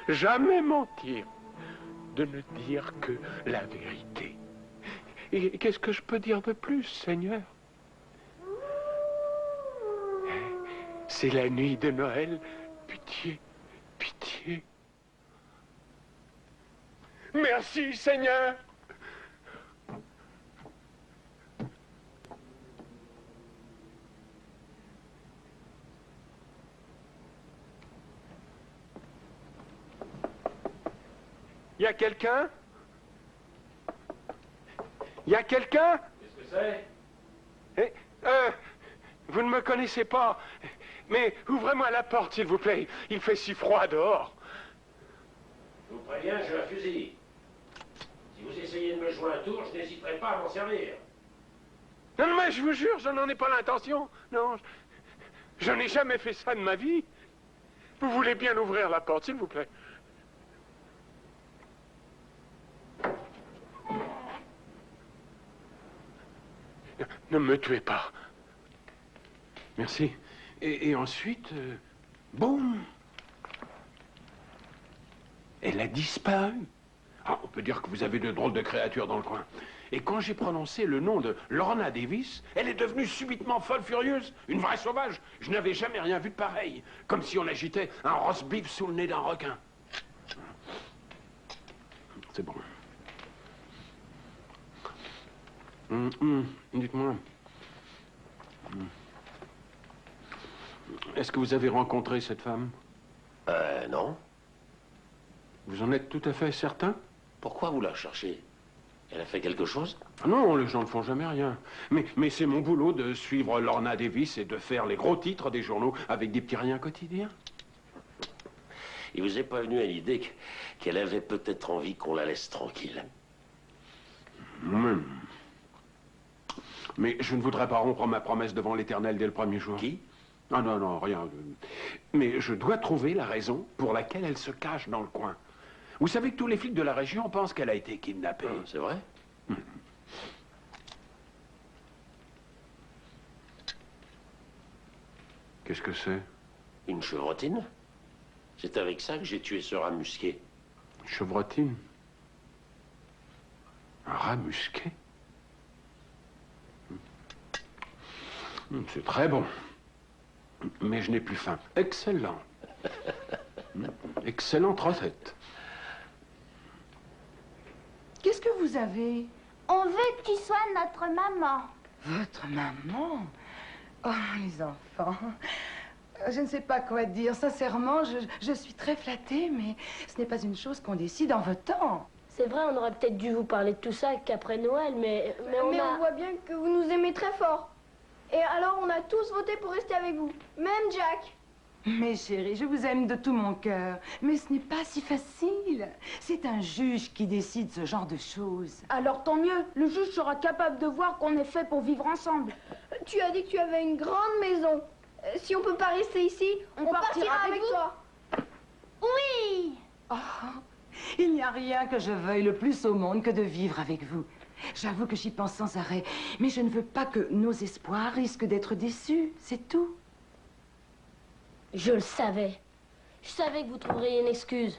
jamais mentir, de ne dire que la vérité. Et qu'est-ce que je peux dire de plus, Seigneur? C'est la nuit de Noël. Pitié, pitié. Merci, Seigneur. Y a quelqu'un? Y a quelqu'un? Qu'est-ce que c'est? Vous ne me connaissez pas, mais ouvrez-moi la porte, s'il vous plaît. Il fait si froid dehors. Je vous préviens, j'ai un fusil. Si vous essayez de me jouer un tour, je n'hésiterai pas à m'en servir. Non, mais je vous jure, je n'en ai pas l'intention. Non, je n'ai jamais fait ça de ma vie. Vous voulez bien ouvrir la porte, s'il vous plaît? Ne me tuez pas. Merci. Et ensuite, boum! Elle a disparu. Ah, on peut dire que vous avez de drôles de créatures dans le coin. Et quand j'ai prononcé le nom de Lorna Davis, elle est devenue subitement folle furieuse, une vraie sauvage. Je n'avais jamais rien vu de pareil. Comme si on agitait un roast beef sous le nez d'un requin. C'est bon. Dites-moi. Est-ce que vous avez rencontré cette femme? Non. Vous en êtes tout à fait certain? Pourquoi vous la cherchez? Elle a fait quelque chose? Non, les gens ne font jamais rien. Mais c'est mon boulot de suivre Lorna Davis et de faire les gros titres des journaux avec des petits riens quotidiens. Il vous est pas venu à l'idée qu'elle avait peut-être envie qu'on la laisse tranquille? Mais je ne voudrais pas rompre ma promesse devant l'Éternel dès le premier jour. Qui? Ah non, rien. Mais je dois trouver la raison pour laquelle elle se cache dans le coin. Vous savez que tous les flics de la région pensent qu'elle a été kidnappée. C'est vrai? Qu'est-ce que c'est? Une chevrotine? C'est avec ça que j'ai tué ce rat musqué. Une chevrotine? Un rat musqué? C'est très bon. Mais je n'ai plus faim. Excellent. Excellente recette. Qu'est-ce que vous avez? On veut que tu sois notre maman. Votre maman? Oh, les enfants. Je ne sais pas quoi dire. Sincèrement, je suis très flattée, mais ce n'est pas une chose qu'on décide en votant. C'est vrai, on aurait peut-être dû vous parler de tout ça qu'après Noël, mais on voit bien que vous nous aimez très fort. Et alors, on a tous voté pour rester avec vous. Même Jack. Mais chérie, je vous aime de tout mon cœur. Mais ce n'est pas si facile. C'est un juge qui décide ce genre de choses. Alors tant mieux. Le juge sera capable de voir qu'on est fait pour vivre ensemble. Tu as dit que tu avais une grande maison. Si on peut pas rester ici, on partira avec toi. Oui. Oh, il n'y a rien que je veuille le plus au monde que de vivre avec vous. J'avoue que j'y pense sans arrêt, mais je ne veux pas que nos espoirs risquent d'être déçus, c'est tout. Je le savais. Je savais que vous trouveriez une excuse.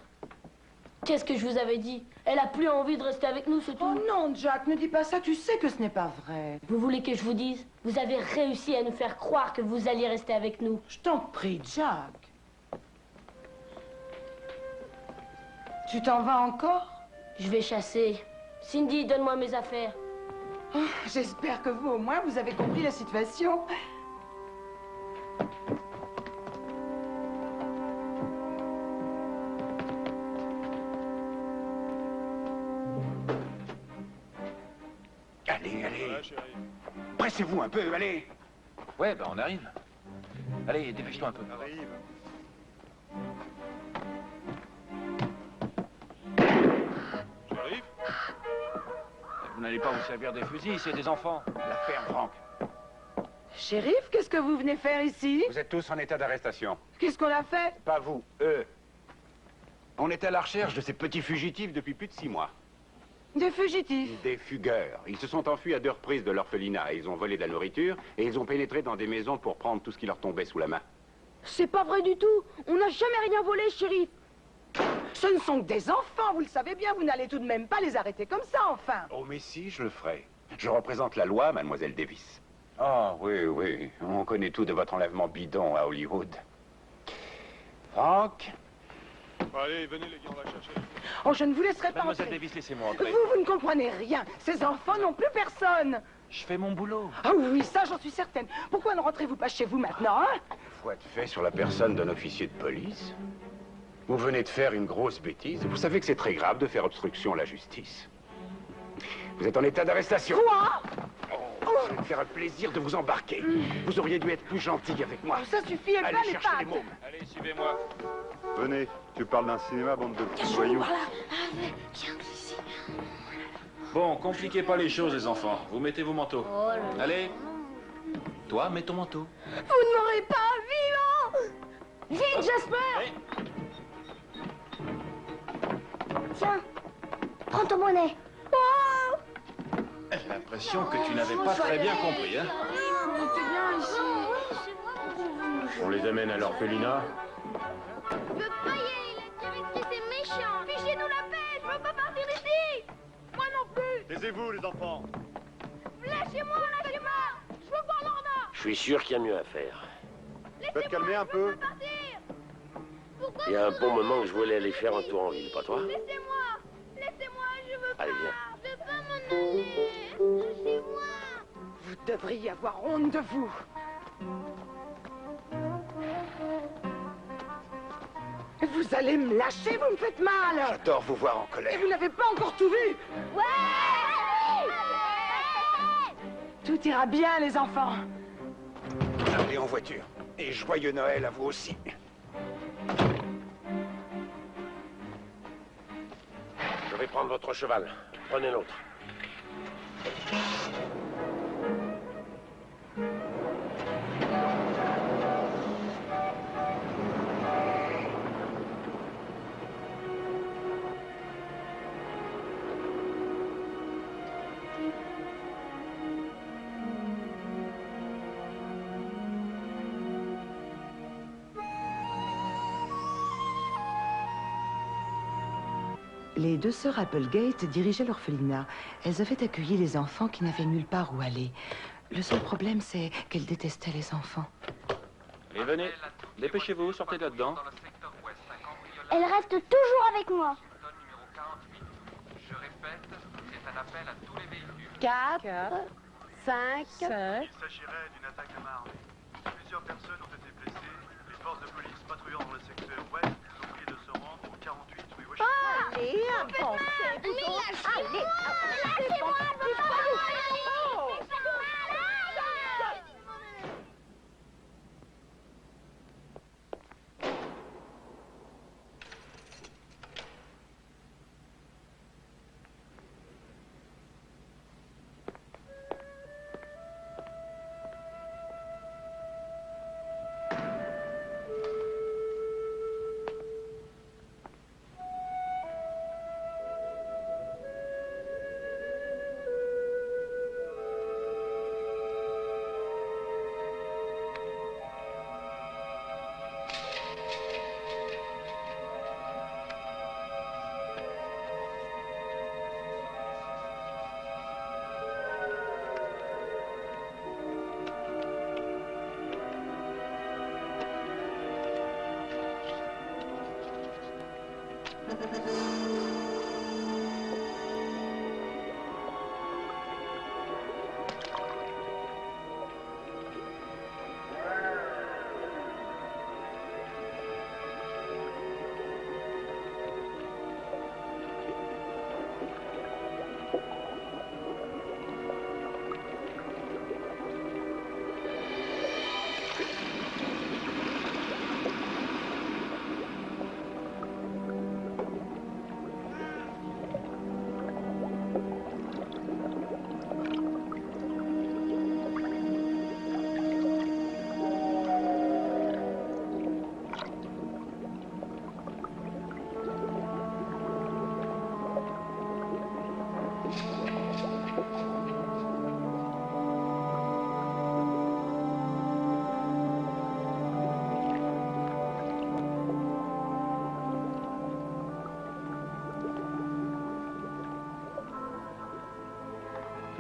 Qu'est-ce que je vous avais dit? Elle a plus envie de rester avec nous, c'est tout. Oh non, Jack, ne dis pas ça, tu sais que ce n'est pas vrai. Vous voulez que je vous dise? Vous avez réussi à nous faire croire que vous alliez rester avec nous. Je t'en prie, Jack. Tu t'en vas encore? Je vais chasser. Cindy, donne-moi mes affaires. Oh, j'espère que vous, au moins, vous avez compris la situation. Allez, allez. Pressez-vous un peu, allez. Ouais, bah on arrive. Allez, dépêche-toi un peu. Arrive. J'arrive. Vous n'allez pas vous servir des fusils, c'est des enfants. La ferme, Franck. Shérif, qu'est-ce que vous venez faire ici? Vous êtes tous en état d'arrestation. Qu'est-ce qu'on a fait? Pas vous, eux. On est à la recherche de ces petits fugitifs depuis plus de 6 mois. Des fugitifs? Des fugueurs. Ils se sont enfuis à 2 reprises de l'orphelinat. Ils ont volé de la nourriture et ils ont pénétré dans des maisons pour prendre tout ce qui leur tombait sous la main. C'est pas vrai du tout. On n'a jamais rien volé, shérif. Ce ne sont que des enfants, vous le savez bien. Vous n'allez tout de même pas les arrêter comme ça, enfin. Oh, mais si, je le ferai. Je représente la loi, mademoiselle Davis. Ah, oui, oui. On connaît tout de votre enlèvement bidon à Hollywood. Franck? Allez, venez les gars, on va chercher. Oh, je ne vous laisserai pas Mademoiselle entrer. Davis, laissez-moi entrer. Vous ne comprenez rien. Ces enfants n'ont plus personne. Je fais mon boulot. Ah oui, ça, j'en suis certaine. Pourquoi ne rentrez-vous pas chez vous maintenant, hein? Foi de fait sur la personne d'un officier de police. Vous venez de faire une grosse bêtise. Vous savez que c'est très grave de faire obstruction à la justice. Vous êtes en état d'arrestation. Quoi? Ça va me faire un plaisir de vous embarquer. Vous auriez dû être plus gentil avec moi. Oh, ça suffit, elle Allez va les chercher les pattes. mots. Allez, suivez-moi. Venez, tu parles d'un cinéma, bande de petits voyous. Tiens, ici. Bon, compliquez pas les choses, les enfants. Vous mettez vos manteaux. Allez. Toi, mets ton manteau. Vous ne m'aurez pas vivant. Vite, Jasper. Tiens, prends ton bonnet. Oh, J'ai l'impression que tu n'avais pas très bien compris, hein. on était bien ici. On les amène à l'orphelinat. Je veux pas y aller, la directrice est méchante. Fichez-nous la paix, je veux pas partir d'ici. Moi non plus. Taisez-vous, les enfants. Lâchez-moi, lâchez-moi. Je veux voir Lorna. Je suis sûr qu'il y a mieux à faire. Faites calmer un peu. Pourquoi Il y a un bon moment que je voulais aller faire un tour en ville, pas toi? Laissez-moi. Laissez-moi, je veux pas. Allez, viens. Je veux pas m'en aller. Laissez-moi. Vous devriez avoir honte de vous. Vous allez me lâcher, vous me faites mal. J'adore vous voir en Et colère. vous n'avez pas encore tout vu. Ouais. Tout ira bien, les enfants. Allez en voiture. Et joyeux Noël à vous aussi. Je vais prendre votre cheval. Prenez l'autre. Les 2 sœurs Applegate dirigeaient l'orphelinat. Elles avaient accueilli les enfants qui n'avaient nulle part où aller. Le seul problème, c'est qu'elles détestaient les enfants. Allez, venez. Dépêchez-vous, sortez de là-dedans. Elle reste toujours avec moi. Je répète, c'est un appel à tous les véhicules. 4, 5. Il s'agirait d'une attaque à main armée. Plusieurs personnes ont été blessées. Les forces de police patrouillant dans le secteur ouest vous ont prié de se rendre au 48 rue Washington. Allez, avancez. Allez, lâchez-moi.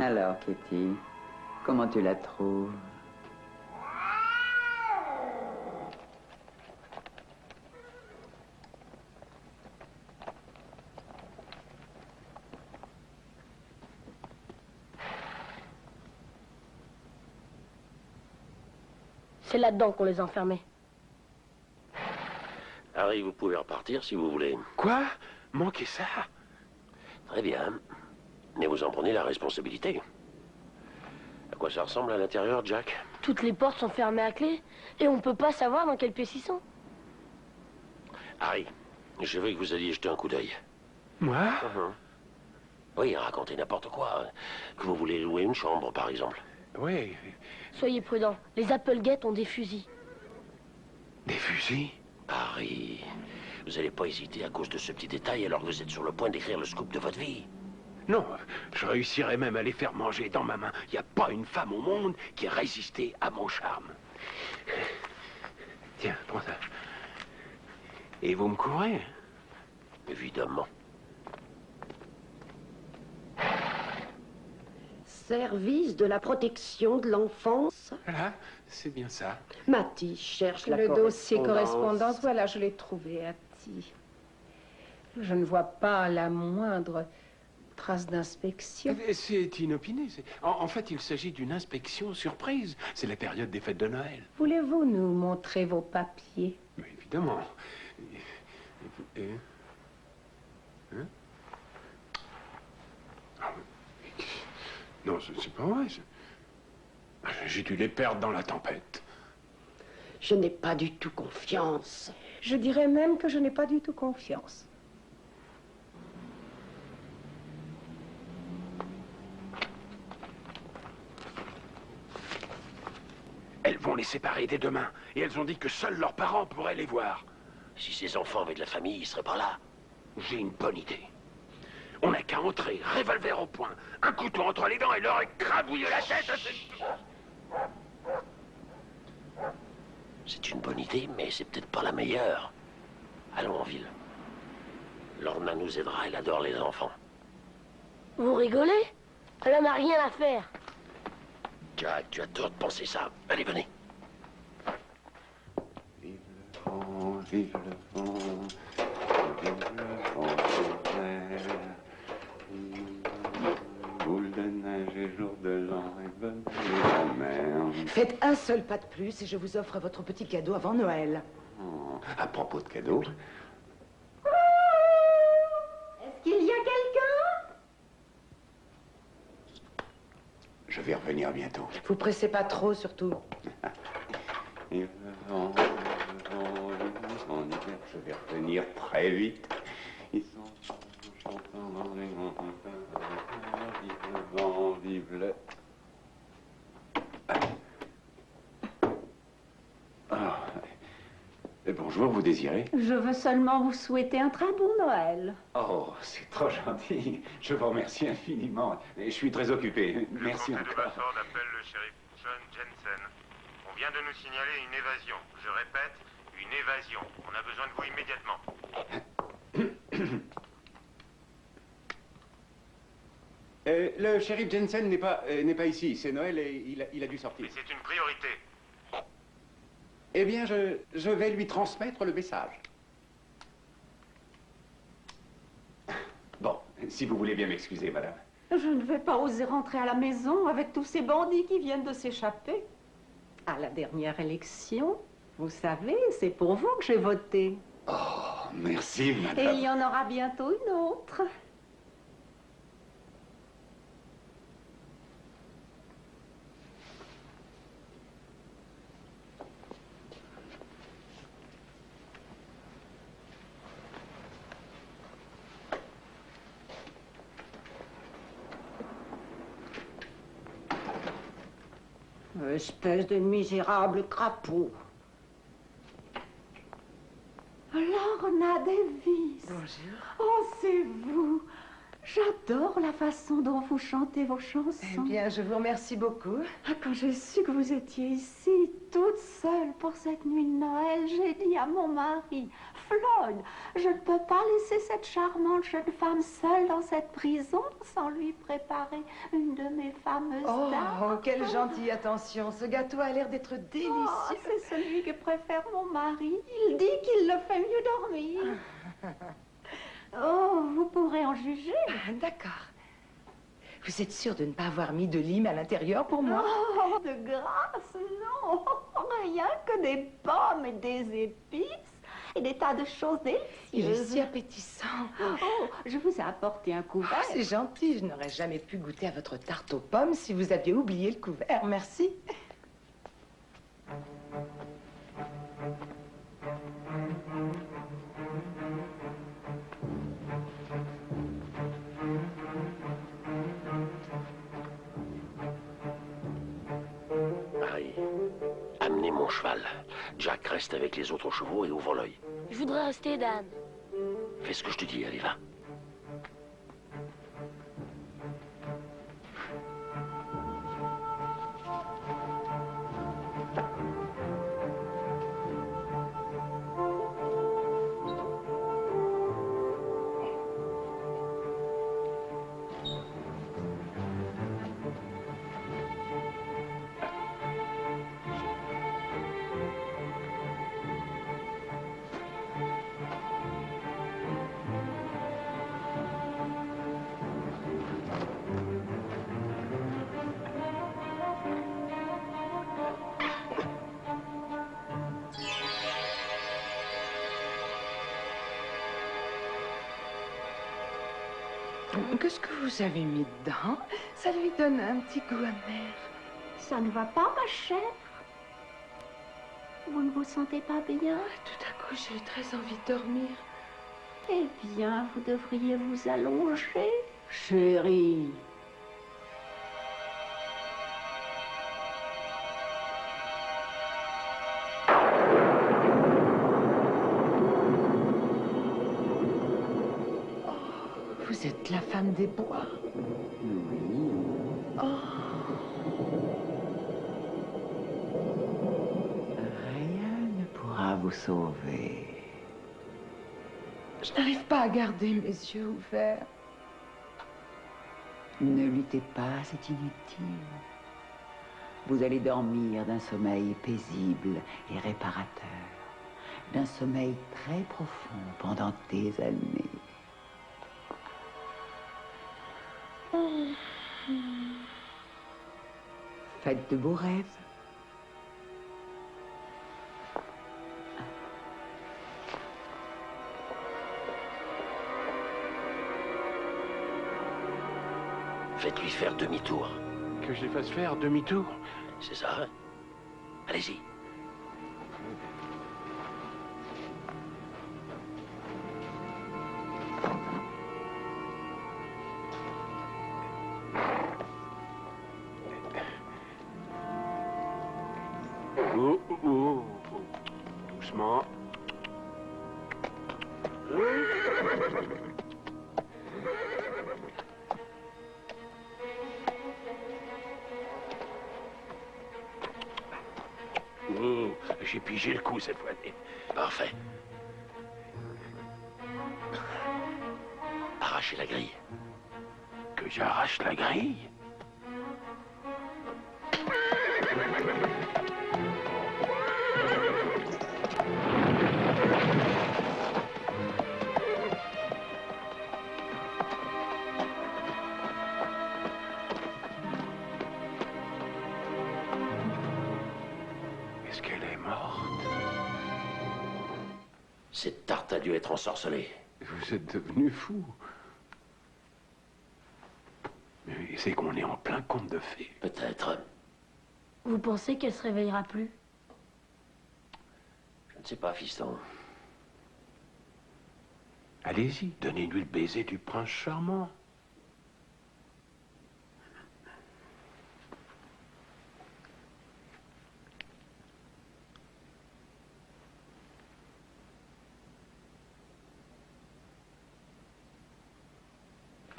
Alors, Kitty, comment tu la trouves? C'est là-dedans qu'on les enfermait. Harry, vous pouvez repartir si vous voulez. Quoi? Manquez ça? Très bien. Mais vous en prenez la responsabilité. À quoi ça ressemble à l'intérieur, Jack? Toutes les portes sont fermées à clé et on peut pas savoir dans quelle pièce ils sont. Harry, je veux que vous alliez jeter un coup d'œil. Moi? Oui, racontez n'importe quoi. Que vous voulez louer une chambre, par exemple. Oui. Soyez prudents, les Applegate ont des fusils. Des fusils? Harry, vous n'allez pas hésiter à cause de ce petit détail alors que vous êtes sur le point d'écrire le scoop de votre vie. Non, je réussirais même à les faire manger dans ma main. Il n'y a pas une femme au monde qui ait résisté à mon charme. Tiens, prends ça. Et vous me courez? Évidemment. Service de la protection de l'enfance. Voilà, c'est bien ça. Matty cherche la Le dossier correspondance. correspondance, voilà, je l'ai trouvé, Hattie. Je ne vois pas la moindre trace d'inspection. C'est inopiné. En fait, il s'agit d'une inspection surprise. C'est la période des fêtes de Noël. Voulez-vous nous montrer vos papiers? Mais évidemment. Hein? Non, c'est pas vrai. J'ai dû les perdre dans la tempête. Je n'ai pas du tout confiance. Je dirais même que je n'ai pas du tout confiance. Elles vont les séparer dès demain. Et elles ont dit que seuls leurs parents pourraient les voir. Si ces enfants avaient de la famille, ils seraient pas là. J'ai une bonne idée. On n'a qu'à entrer, revolver au poing, un couteau entre les dents et leur écrabouiller la tête. C'est une bonne idée, mais c'est peut-être pas la meilleure. Allons en ville. Lorna nous aidera, elle adore les enfants. Vous rigolez? Elle en a rien à faire. Jack, tu as tort de penser ça. Allez, venez. Vive le vent, vive le vent, vive le vent de mer. Boule de neige et jour de l'an et bonne la mer. Faites un seul pas de plus et je vous offre votre petit cadeau avant Noël. À propos de cadeaux, Est-ce qu'il y a quelqu'un? je vais revenir bientôt. Vous pressez pas trop, surtout. Vive le vent, en hiver, je vais revenir très vite. Ils sont chantants dans les monts. Vive le vent, vive le... Ah. Bonjour, vous désirez? Je veux seulement vous souhaiter un très bon Noël. Oh, c'est trop gentil. Je vous remercie infiniment. Je suis très occupé. Merci Le comté de encore. Bedford appelle le shérif John Jensen. On vient de nous signaler une évasion. Je répète, une évasion. On a besoin de vous immédiatement. Le shérif Jensen n'est pas ici. C'est Noël et il a dû sortir. Mais c'est une priorité. Eh bien, je vais lui transmettre le message. Bon, si vous voulez bien m'excuser, madame. Je ne vais pas oser rentrer à la maison avec tous ces bandits qui viennent de s'échapper. À la dernière élection, vous savez, c'est pour vous que j'ai voté. Oh, merci, madame. Et il y en aura bientôt une autre. Espèce de misérable crapaud. Lorna Davis. Bonjour. Oh, c'est vous. J'adore la façon dont vous chantez vos chansons. Eh bien, je vous remercie beaucoup. Ah, quand j'ai su que vous étiez ici, toute seule pour cette nuit de Noël, j'ai dit à mon mari, Floyd, je ne peux pas laisser cette charmante jeune femme seule dans cette prison sans lui préparer une de mes fameuses dames. Oh, quelle gentille attention. Ce gâteau a l'air d'être délicieux. Oh, c'est celui que préfère mon mari. Il dit qu'il le fait mieux dormir. Oh, vous pourrez en juger. D'accord. Vous êtes sûre de ne pas avoir mis de lime à l'intérieur pour moi? Oh, de grâce, non. Rien que des pommes et des épices et des tas de choses délicieuses. Il est si appétissant. Oh, je vous ai apporté un couvert. Oh, c'est gentil. Je n'aurais jamais pu goûter à votre tarte aux pommes si vous aviez oublié le couvert. Merci. Marie, amenez mon cheval. Jack reste avec les autres chevaux et ouvre l'œil. Je voudrais rester, Dan. Fais ce que je te dis, allez, va. Qu'est-ce que vous avez mis dedans? Ça lui donne un petit goût amer. Ça ne va pas, ma chère? Vous ne vous sentez pas bien? Tout à coup, j'ai très envie de dormir. Eh bien, vous devriez vous allonger, chérie. Vous êtes la femme des bois. Oui. Oh. Rien ne pourra vous sauver. Je n'arrive pas à garder mes yeux ouverts. Ne luttez pas, c'est inutile. Vous allez dormir d'un sommeil paisible et réparateur, d'un sommeil très profond pendant des années. Faites de beaux rêves. Faites-lui faire demi-tour. Que je les fasse faire demi-tour? C'est ça, hein? Allez-y. Oh, oh, oh. Doucement. Oh, j'ai pigé le coup cette fois-ci. Parfait. Arrachez la grille. Que j'arrache la grille? Est-ce qu'elle est morte? Cette tarte a dû être ensorcelée. Vous êtes devenu fou. Mais c'est qu'on est en plein conte de fées. Peut-être. Vous pensez qu'elle se réveillera plus? Je ne sais pas, fiston. Allez-y, donnez-lui le baiser du prince charmant.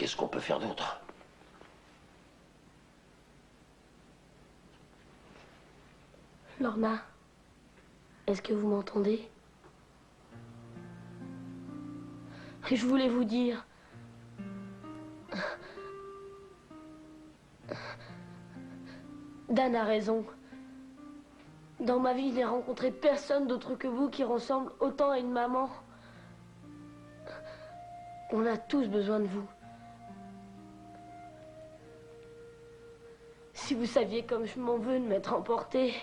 Qu'est-ce qu'on peut faire d'autre? Lorna, est-ce que vous m'entendez? Je voulais vous dire... Dan a raison. Dans ma vie, je n'ai rencontré personne d'autre que vous qui ressemble autant à une maman. On a tous besoin de vous. Si vous saviez comme je m'en veux de m'être emportée.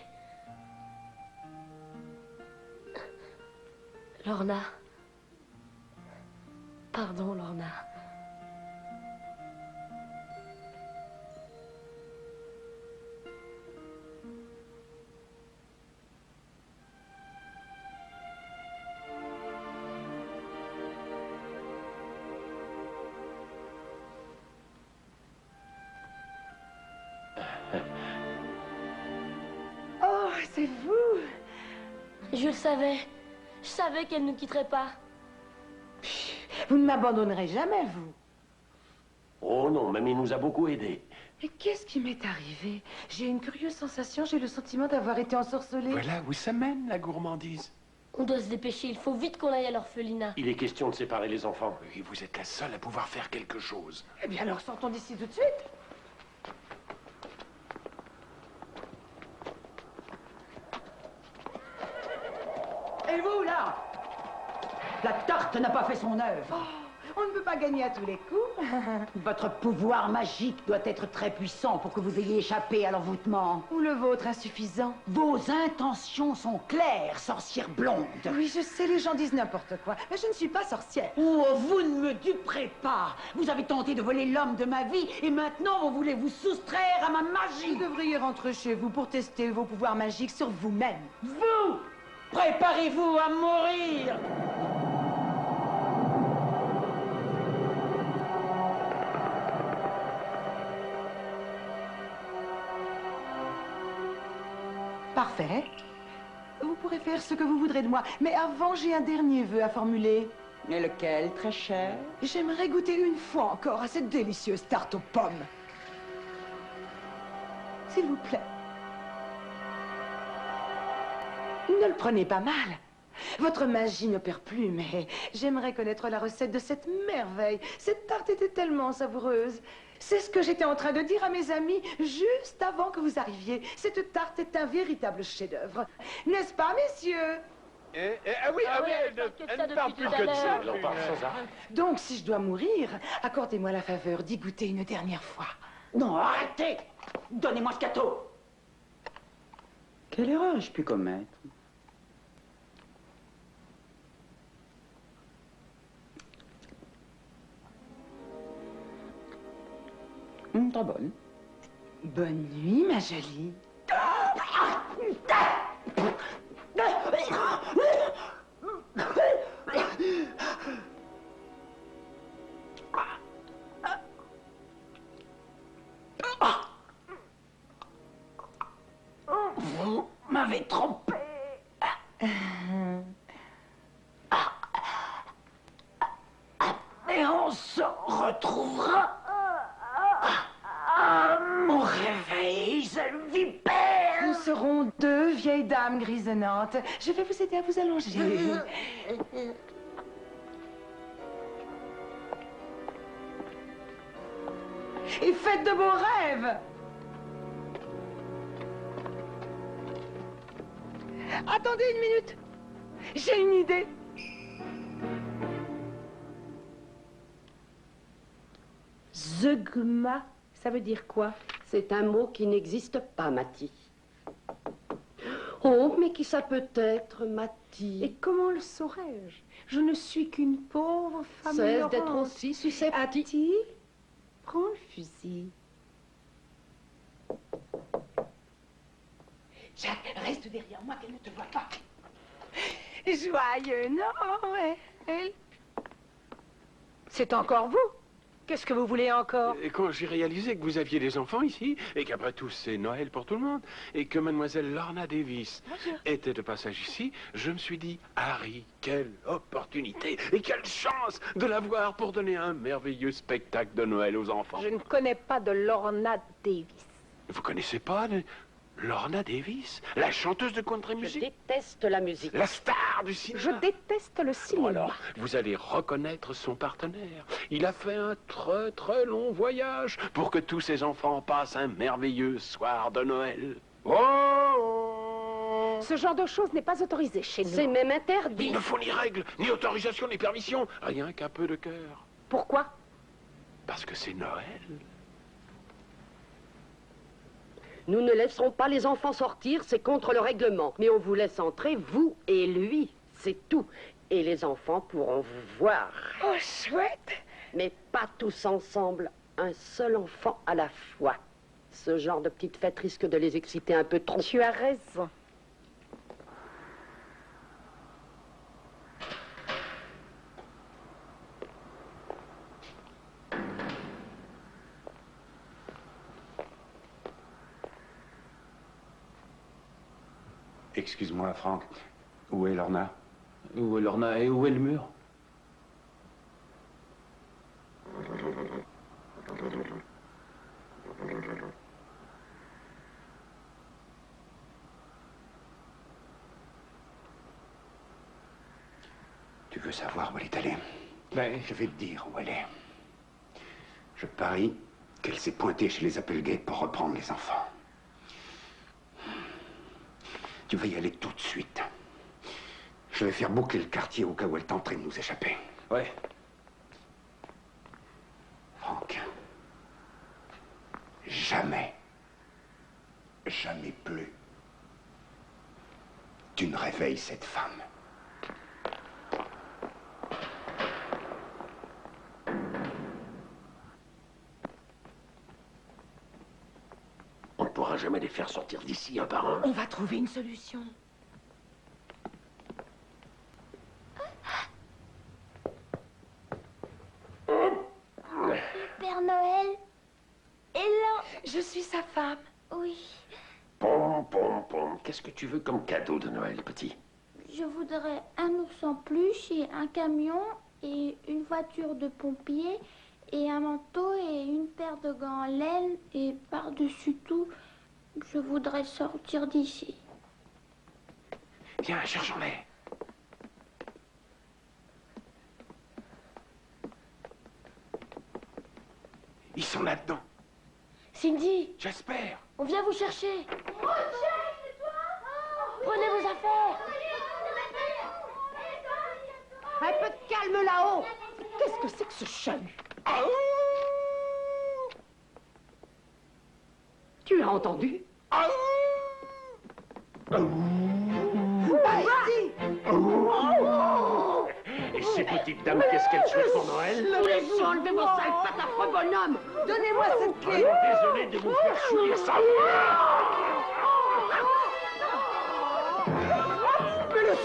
Lorna. Pardon, Lorna. Oh, c'est vous! Je le savais. Je savais qu'elle ne nous quitterait pas. Vous ne m'abandonnerez jamais, vous. Oh non, mamie nous a beaucoup aidés. Et qu'est-ce qui m'est arrivé? J'ai une curieuse sensation, j'ai le sentiment d'avoir été ensorcelée. Voilà où ça mène, la gourmandise. On doit se dépêcher, il faut vite qu'on aille à l'orphelinat. Il est question de séparer les enfants. Et vous êtes la seule à pouvoir faire quelque chose. Eh bien alors sortons d'ici tout de suite. Et vous, là? La tarte n'a pas fait son œuvre. On ne peut pas gagner à tous les coups. Votre pouvoir magique doit être très puissant pour que vous ayez échappé à l'envoûtement. Ou le vôtre insuffisant. Vos intentions sont claires, sorcière blonde. Oui, je sais, les gens disent n'importe quoi, mais je ne suis pas sorcière. Oh, vous ne me duperez pas. Vous avez tenté de voler l'homme de ma vie et maintenant vous voulez vous soustraire à ma magie. Vous devriez rentrer chez vous pour tester vos pouvoirs magiques sur vous-même. Vous, préparez-vous à mourir. Parfait. Vous pourrez faire ce que vous voudrez de moi. Mais avant, j'ai un dernier vœu à formuler. Et lequel, très cher? J'aimerais goûter une fois encore à cette délicieuse tarte aux pommes. S'il vous plaît. Ne le prenez pas mal. Votre magie ne perd plus, mais j'aimerais connaître la recette de cette merveille. Cette tarte était tellement savoureuse. C'est ce que j'étais en train de dire à mes amis juste avant que vous arriviez. Cette tarte est un véritable chef-d'œuvre. N'est-ce pas, messieurs? Oui, elle ne parle plus que de ça. Elle en parle sans arrêt. Donc, si je dois mourir, accordez-moi la faveur d'y goûter une dernière fois. Non, arrêtez. Donnez-moi ce gâteau. Quelle erreur ai-je pu commettre? Très bonne. Bonne nuit, ma jolie. Vous m'avez trompé. Et on se retrouvera. Mon réveil, cette vipère! Nous serons deux vieilles dames grisonnantes. Je vais vous aider à vous allonger. Et faites de beaux rêves! Attendez une minute. J'ai une idée. Zeugma, ça veut dire quoi? C'est un mot qui n'existe pas, Mati. Oh, mais qui ça peut être, Mati? Et comment le saurais-je? Je ne suis qu'une pauvre femme Cesse ignorante. d'être aussi susceptible. Ati, prends le fusil. Jacques, reste derrière moi, qu'elle ne te voit pas. Joyeux Noël. C'est encore vous? Qu'est-ce que vous voulez encore? Et quand j'ai réalisé que vous aviez des enfants ici, et qu'après tout c'est Noël pour tout le monde, et que mademoiselle Lorna Davis était de passage ici, je me suis dit, Harry, quelle opportunité et quelle chance de la voir pour donner un merveilleux spectacle de Noël aux enfants. Je ne connais pas de Lorna Davis. Vous connaissez pas Lorna Davis, la chanteuse de country Je music? déteste la musique. La star du cinéma. Je déteste le cinéma. Alors, vous allez reconnaître son partenaire. Il a fait un très très long voyage pour que tous ses enfants passent un merveilleux soir de Noël. Oh! Ce genre de choses n'est pas autorisé chez nous. C'est même interdit. Il ne faut ni règles, ni autorisation, ni permission. Rien qu'un peu de cœur. Pourquoi? Parce que c'est Noël. Nous ne laisserons pas les enfants sortir, c'est contre le règlement. Mais on vous laisse entrer, vous et lui. C'est tout. Et les enfants pourront vous voir. Oh, chouette! Mais pas tous ensemble. Un seul enfant à la fois. Ce genre de petite fête risque de les exciter un peu trop. Tu as raison. Excuse-moi, Franck. Où est Lorna? Où est Lorna et où est le mur? Tu veux savoir où elle est allée? Ben, je vais te dire où elle est. Je parie qu'elle s'est pointée chez les Applegate pour reprendre les enfants. Tu vas y aller tout de suite. Je vais faire boucler le quartier au cas où elle tenterait de nous échapper. Ouais. Franck, jamais, jamais plus, tu ne réveilles cette femme. On ne pourra jamais les faire sortir d'ici un par un. On va trouver une solution. Père Noël est là. Je suis sa femme. Oui. Pom, pom, pom. Qu'est-ce que tu veux comme cadeau de Noël, petit? Je voudrais un ours en peluche et un camion et une voiture de pompier et un manteau et une paire de gants en laine et par-dessus tout, je voudrais sortir d'ici. Viens, cherchons-les. Ils sont là-dedans. Cindy, J'espère. on vient vous chercher. Prenez vos affaires. Un peu de calme là-haut. Qu'est-ce que c'est que ce chahut? Tu as entendu? Ici! Et ces petites dames, qu'est-ce qu'elles souhaitent pour Noël? Voulez-vous enlever vos sales pattes affreux bonhomme? Donnez-moi cette clé! Vraiment désolé de vous faire chouiller ça. Mais le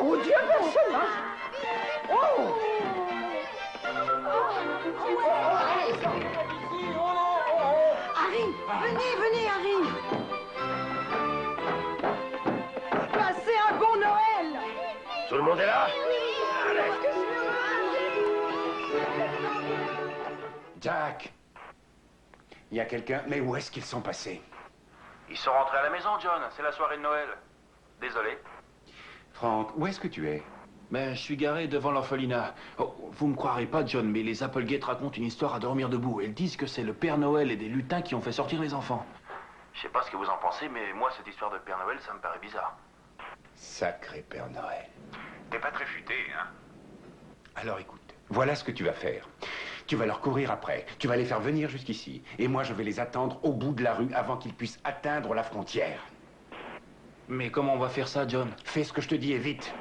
Oh, Dieu, personne! Oh! Harry, venez, Harry! Passez un bon Noël! Tout le monde est là? Jack! Il y a quelqu'un... Mais où est-ce qu'ils sont passés? Ils sont rentrés à la maison, John. C'est la soirée de Noël. Désolé. Franck, où est-ce que tu es? Ben, je suis garé devant l'orphelinat. Oh, vous me croirez pas, John, mais les Applegate racontent une histoire à dormir debout. Elles disent que c'est le Père Noël et des lutins qui ont fait sortir les enfants. Je sais pas ce que vous en pensez, mais moi, cette histoire de Père Noël, ça me paraît bizarre. Sacré Père Noël. T'es pas très futé, hein? Alors écoute, voilà ce que tu vas faire. Tu vas leur courir après, tu vas les faire venir jusqu'ici, et moi je vais les attendre au bout de la rue avant qu'ils puissent atteindre la frontière. Mais comment on va faire ça, John? Fais ce que je te dis et vite.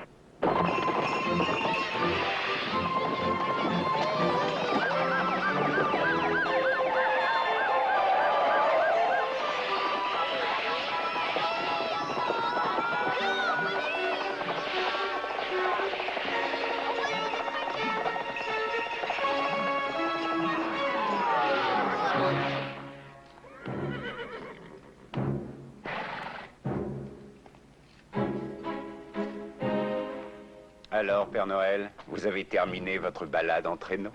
Alors, Père Noël, vous avez terminé votre balade en traîneau?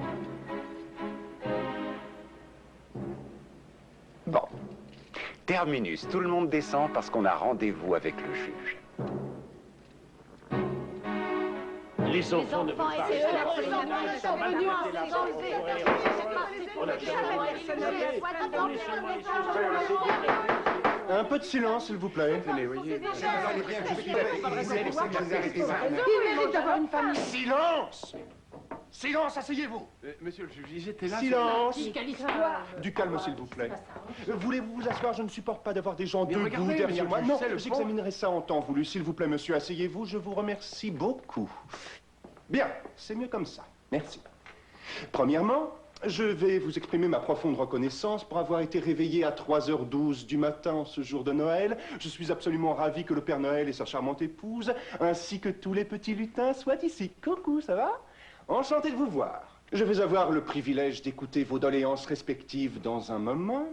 Bon. Terminus, tout le monde descend parce qu'on a rendez-vous avec le juge. Les enfants ne veulent pas. Un peu de silence, s'il vous plaît. Tenez, voyez. Il mérite d'avoir une famille. Silence! Silence, asseyez-vous. Monsieur le juge, ils étaient là. Silence. histoire. Du calme, s'il vous plaît. Voulez-vous vous asseoir? Je ne supporte pas d'avoir des gens Mais debout regardez, derrière monsieur moi. le Non, juge, c'est le j'examinerai ça en temps voulu. S'il vous plaît, monsieur, asseyez-vous. Je vous remercie beaucoup. Bien, c'est mieux comme ça. Merci. Premièrement, je vais vous exprimer ma profonde reconnaissance pour avoir été réveillé à 3h12 du matin en ce jour de Noël. Je suis absolument ravi que le Père Noël et sa charmante épouse, ainsi que tous les petits lutins, soient ici. Coucou, ça va? Enchanté de vous voir. Je vais avoir le privilège d'écouter vos doléances respectives dans un moment.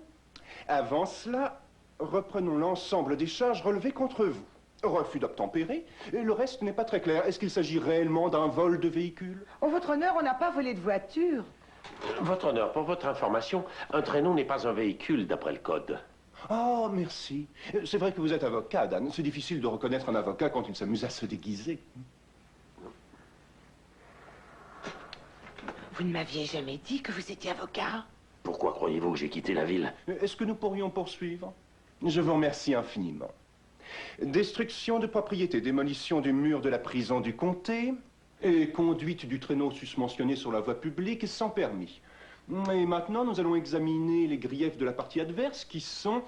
Avant cela, reprenons l'ensemble des charges relevées contre vous. Refus d'obtempérer, et le reste n'est pas très clair. Est-ce qu'il s'agit réellement d'un vol de véhicule? En votre honneur, on n'a pas volé de voiture. Votre honneur, pour votre information, un traîneau n'est pas un véhicule d'après le code. Oh, merci. C'est vrai que vous êtes avocat, Dan. C'est difficile de reconnaître un avocat quand il s'amuse à se déguiser. Vous ne m'aviez jamais dit que vous étiez avocat. Pourquoi croyez-vous que j'ai quitté la ville? Est-ce que nous pourrions poursuivre? Je vous remercie infiniment. Destruction de propriété, démolition du mur de la prison du comté et conduite du traîneau susmentionné sur la voie publique sans permis. Et maintenant, nous allons examiner les griefs de la partie adverse qui sont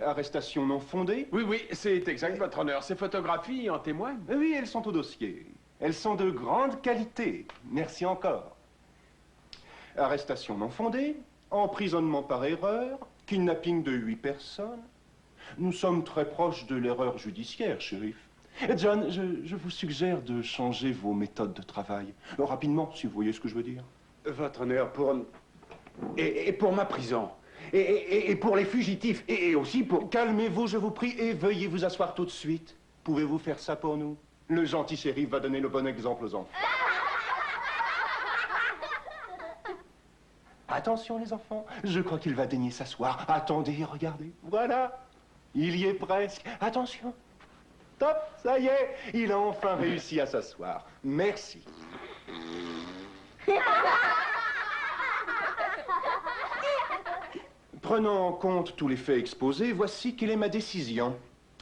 arrestation non fondée. Oui, oui, c'est exact, votre honneur. Ces photographies en témoignent. Oui, elles sont au dossier. Elles sont de grande qualité. Merci encore. Arrestation non fondée, emprisonnement par erreur, kidnapping de 8 personnes. Nous sommes très proches de l'erreur judiciaire, shérif. John, je vous suggère de changer vos méthodes de travail. Rapidement, si vous voyez ce que je veux dire. Votre honneur, pour... Et pour ma prison. Et pour les fugitifs. Et aussi pour... Calmez-vous, je vous prie, et veuillez vous asseoir tout de suite. Pouvez-vous faire ça pour nous? Le gentil shérif va donner le bon exemple aux enfants. Attention, les enfants. Je crois qu'il va daigner s'asseoir. Attendez, regardez. Voilà. Il y est presque. Attention. Top, ça y est. Il a enfin réussi à s'asseoir. Merci. Prenant en compte tous les faits exposés, voici quelle est ma décision.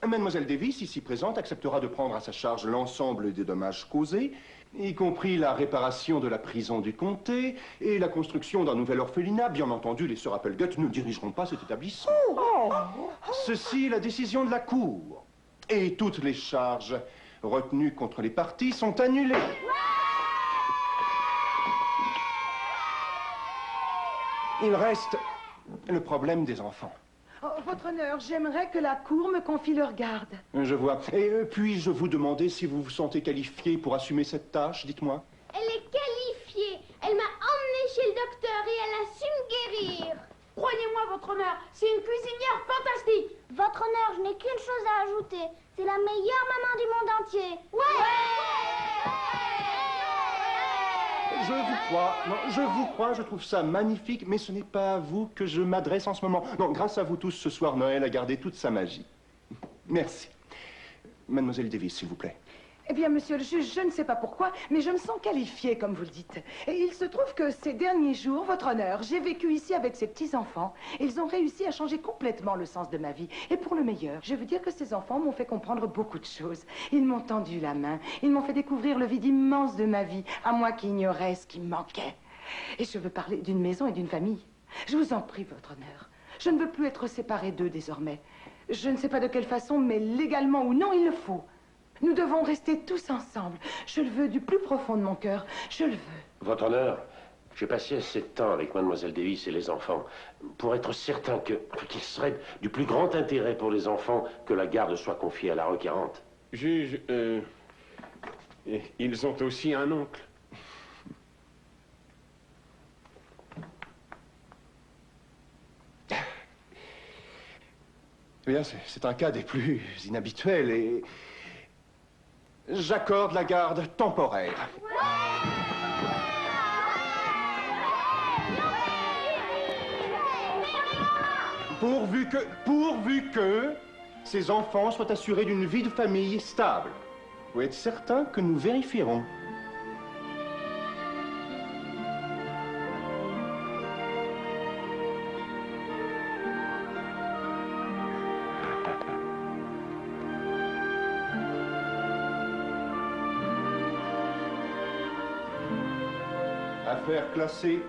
Mademoiselle Davis, ici présente, acceptera de prendre à sa charge l'ensemble des dommages causés, y compris la réparation de la prison du comté et la construction d'un nouvel orphelinat. Bien entendu, les sœurs Applegut ne dirigeront pas cet établissement. Ceci est la décision de la Cour. Et toutes les charges retenues contre les parties sont annulées. Il reste le problème des enfants. Oh, votre honneur, j'aimerais que la Cour me confie leur garde. Je vois. Et puis-je vous demander si vous vous sentez qualifié pour assumer cette tâche? Dites-moi. Elle est qualifiée. Elle m'a emmenée chez le docteur et elle a su me guérir. Croyez-moi, votre honneur, c'est une cuisinière fantastique. Votre honneur, je n'ai qu'une chose à ajouter. C'est la meilleure maman du monde entier. Je vous crois. Non, je vous crois, je trouve ça magnifique, mais ce n'est pas à vous que je m'adresse en ce moment. Non, grâce à vous tous, ce soir, Noël a gardé toute sa magie. Merci. Mademoiselle Davis, s'il vous plaît. Eh bien, monsieur le juge, je ne sais pas pourquoi, mais je me sens qualifiée, comme vous le dites. Et il se trouve que ces derniers jours, votre honneur, j'ai vécu ici avec ces petits-enfants. Ils ont réussi à changer complètement le sens de ma vie, et pour le meilleur. Je veux dire que ces enfants m'ont fait comprendre beaucoup de choses. Ils m'ont tendu la main, ils m'ont fait découvrir le vide immense de ma vie, à moi qui ignorais ce qui me manquait. Et je veux parler d'une maison et d'une famille. Je vous en prie, votre honneur. Je ne veux plus être séparée d'eux désormais. Je ne sais pas de quelle façon, mais légalement ou non, il le faut. Nous devons rester tous ensemble. Je le veux du plus profond de mon cœur. Je le veux. Votre honneur, j'ai passé assez de temps avec Mademoiselle Davis et les enfants pour être certain qu'il serait du plus grand intérêt pour les enfants que la garde soit confiée à la requérante. Juge, ils ont aussi un oncle. Eh bien, c'est un cas des plus inhabituels et... j'accorde la garde temporaire. Pourvu que ces enfants soient assurés d'une vie de famille stable. Vous pouvez être certain que nous vérifierons. Affaire classée.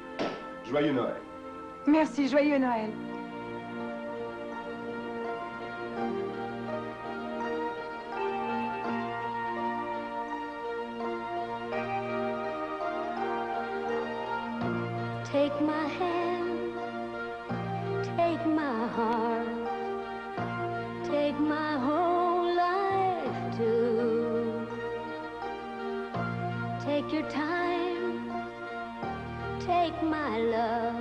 Joyeux Noël. Merci, joyeux Noël. Take my hand, take my heart, take my whole life too. Take your time, take my love,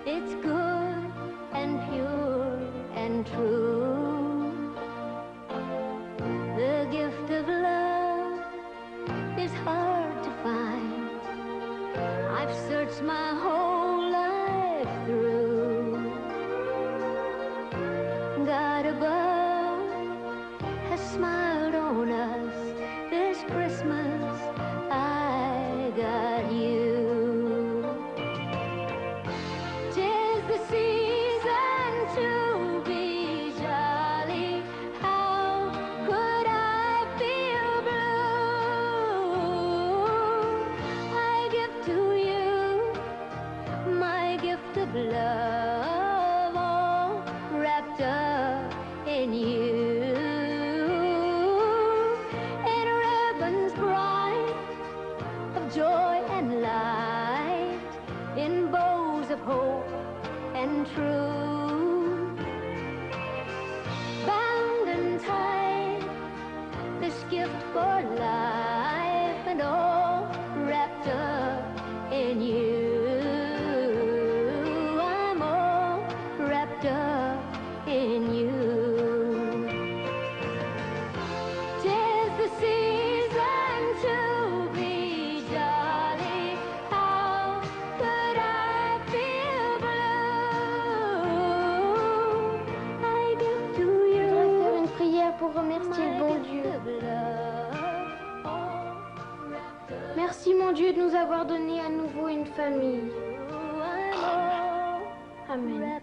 it's good and pure and true. The gift of love is hard to find. I've searched my whole life through. God above has smiled on us this Christmas. I got you. 'Tis the season to be jolly. How could I feel blue? I give to you my gift of love, all wrapped up in you. In ribbons bright of joy and light, in bows of hope and truth. Bound and tied, this gift for life, and all wrapped up in you. I'm all wrapped up in you. 'Tis the season to be jolly. How could I feel blue? I give to you. Je voudrais faire une prière pour remercier le bon Dieu. Merci mon Dieu de nous avoir donné à nouveau une famille. Amen.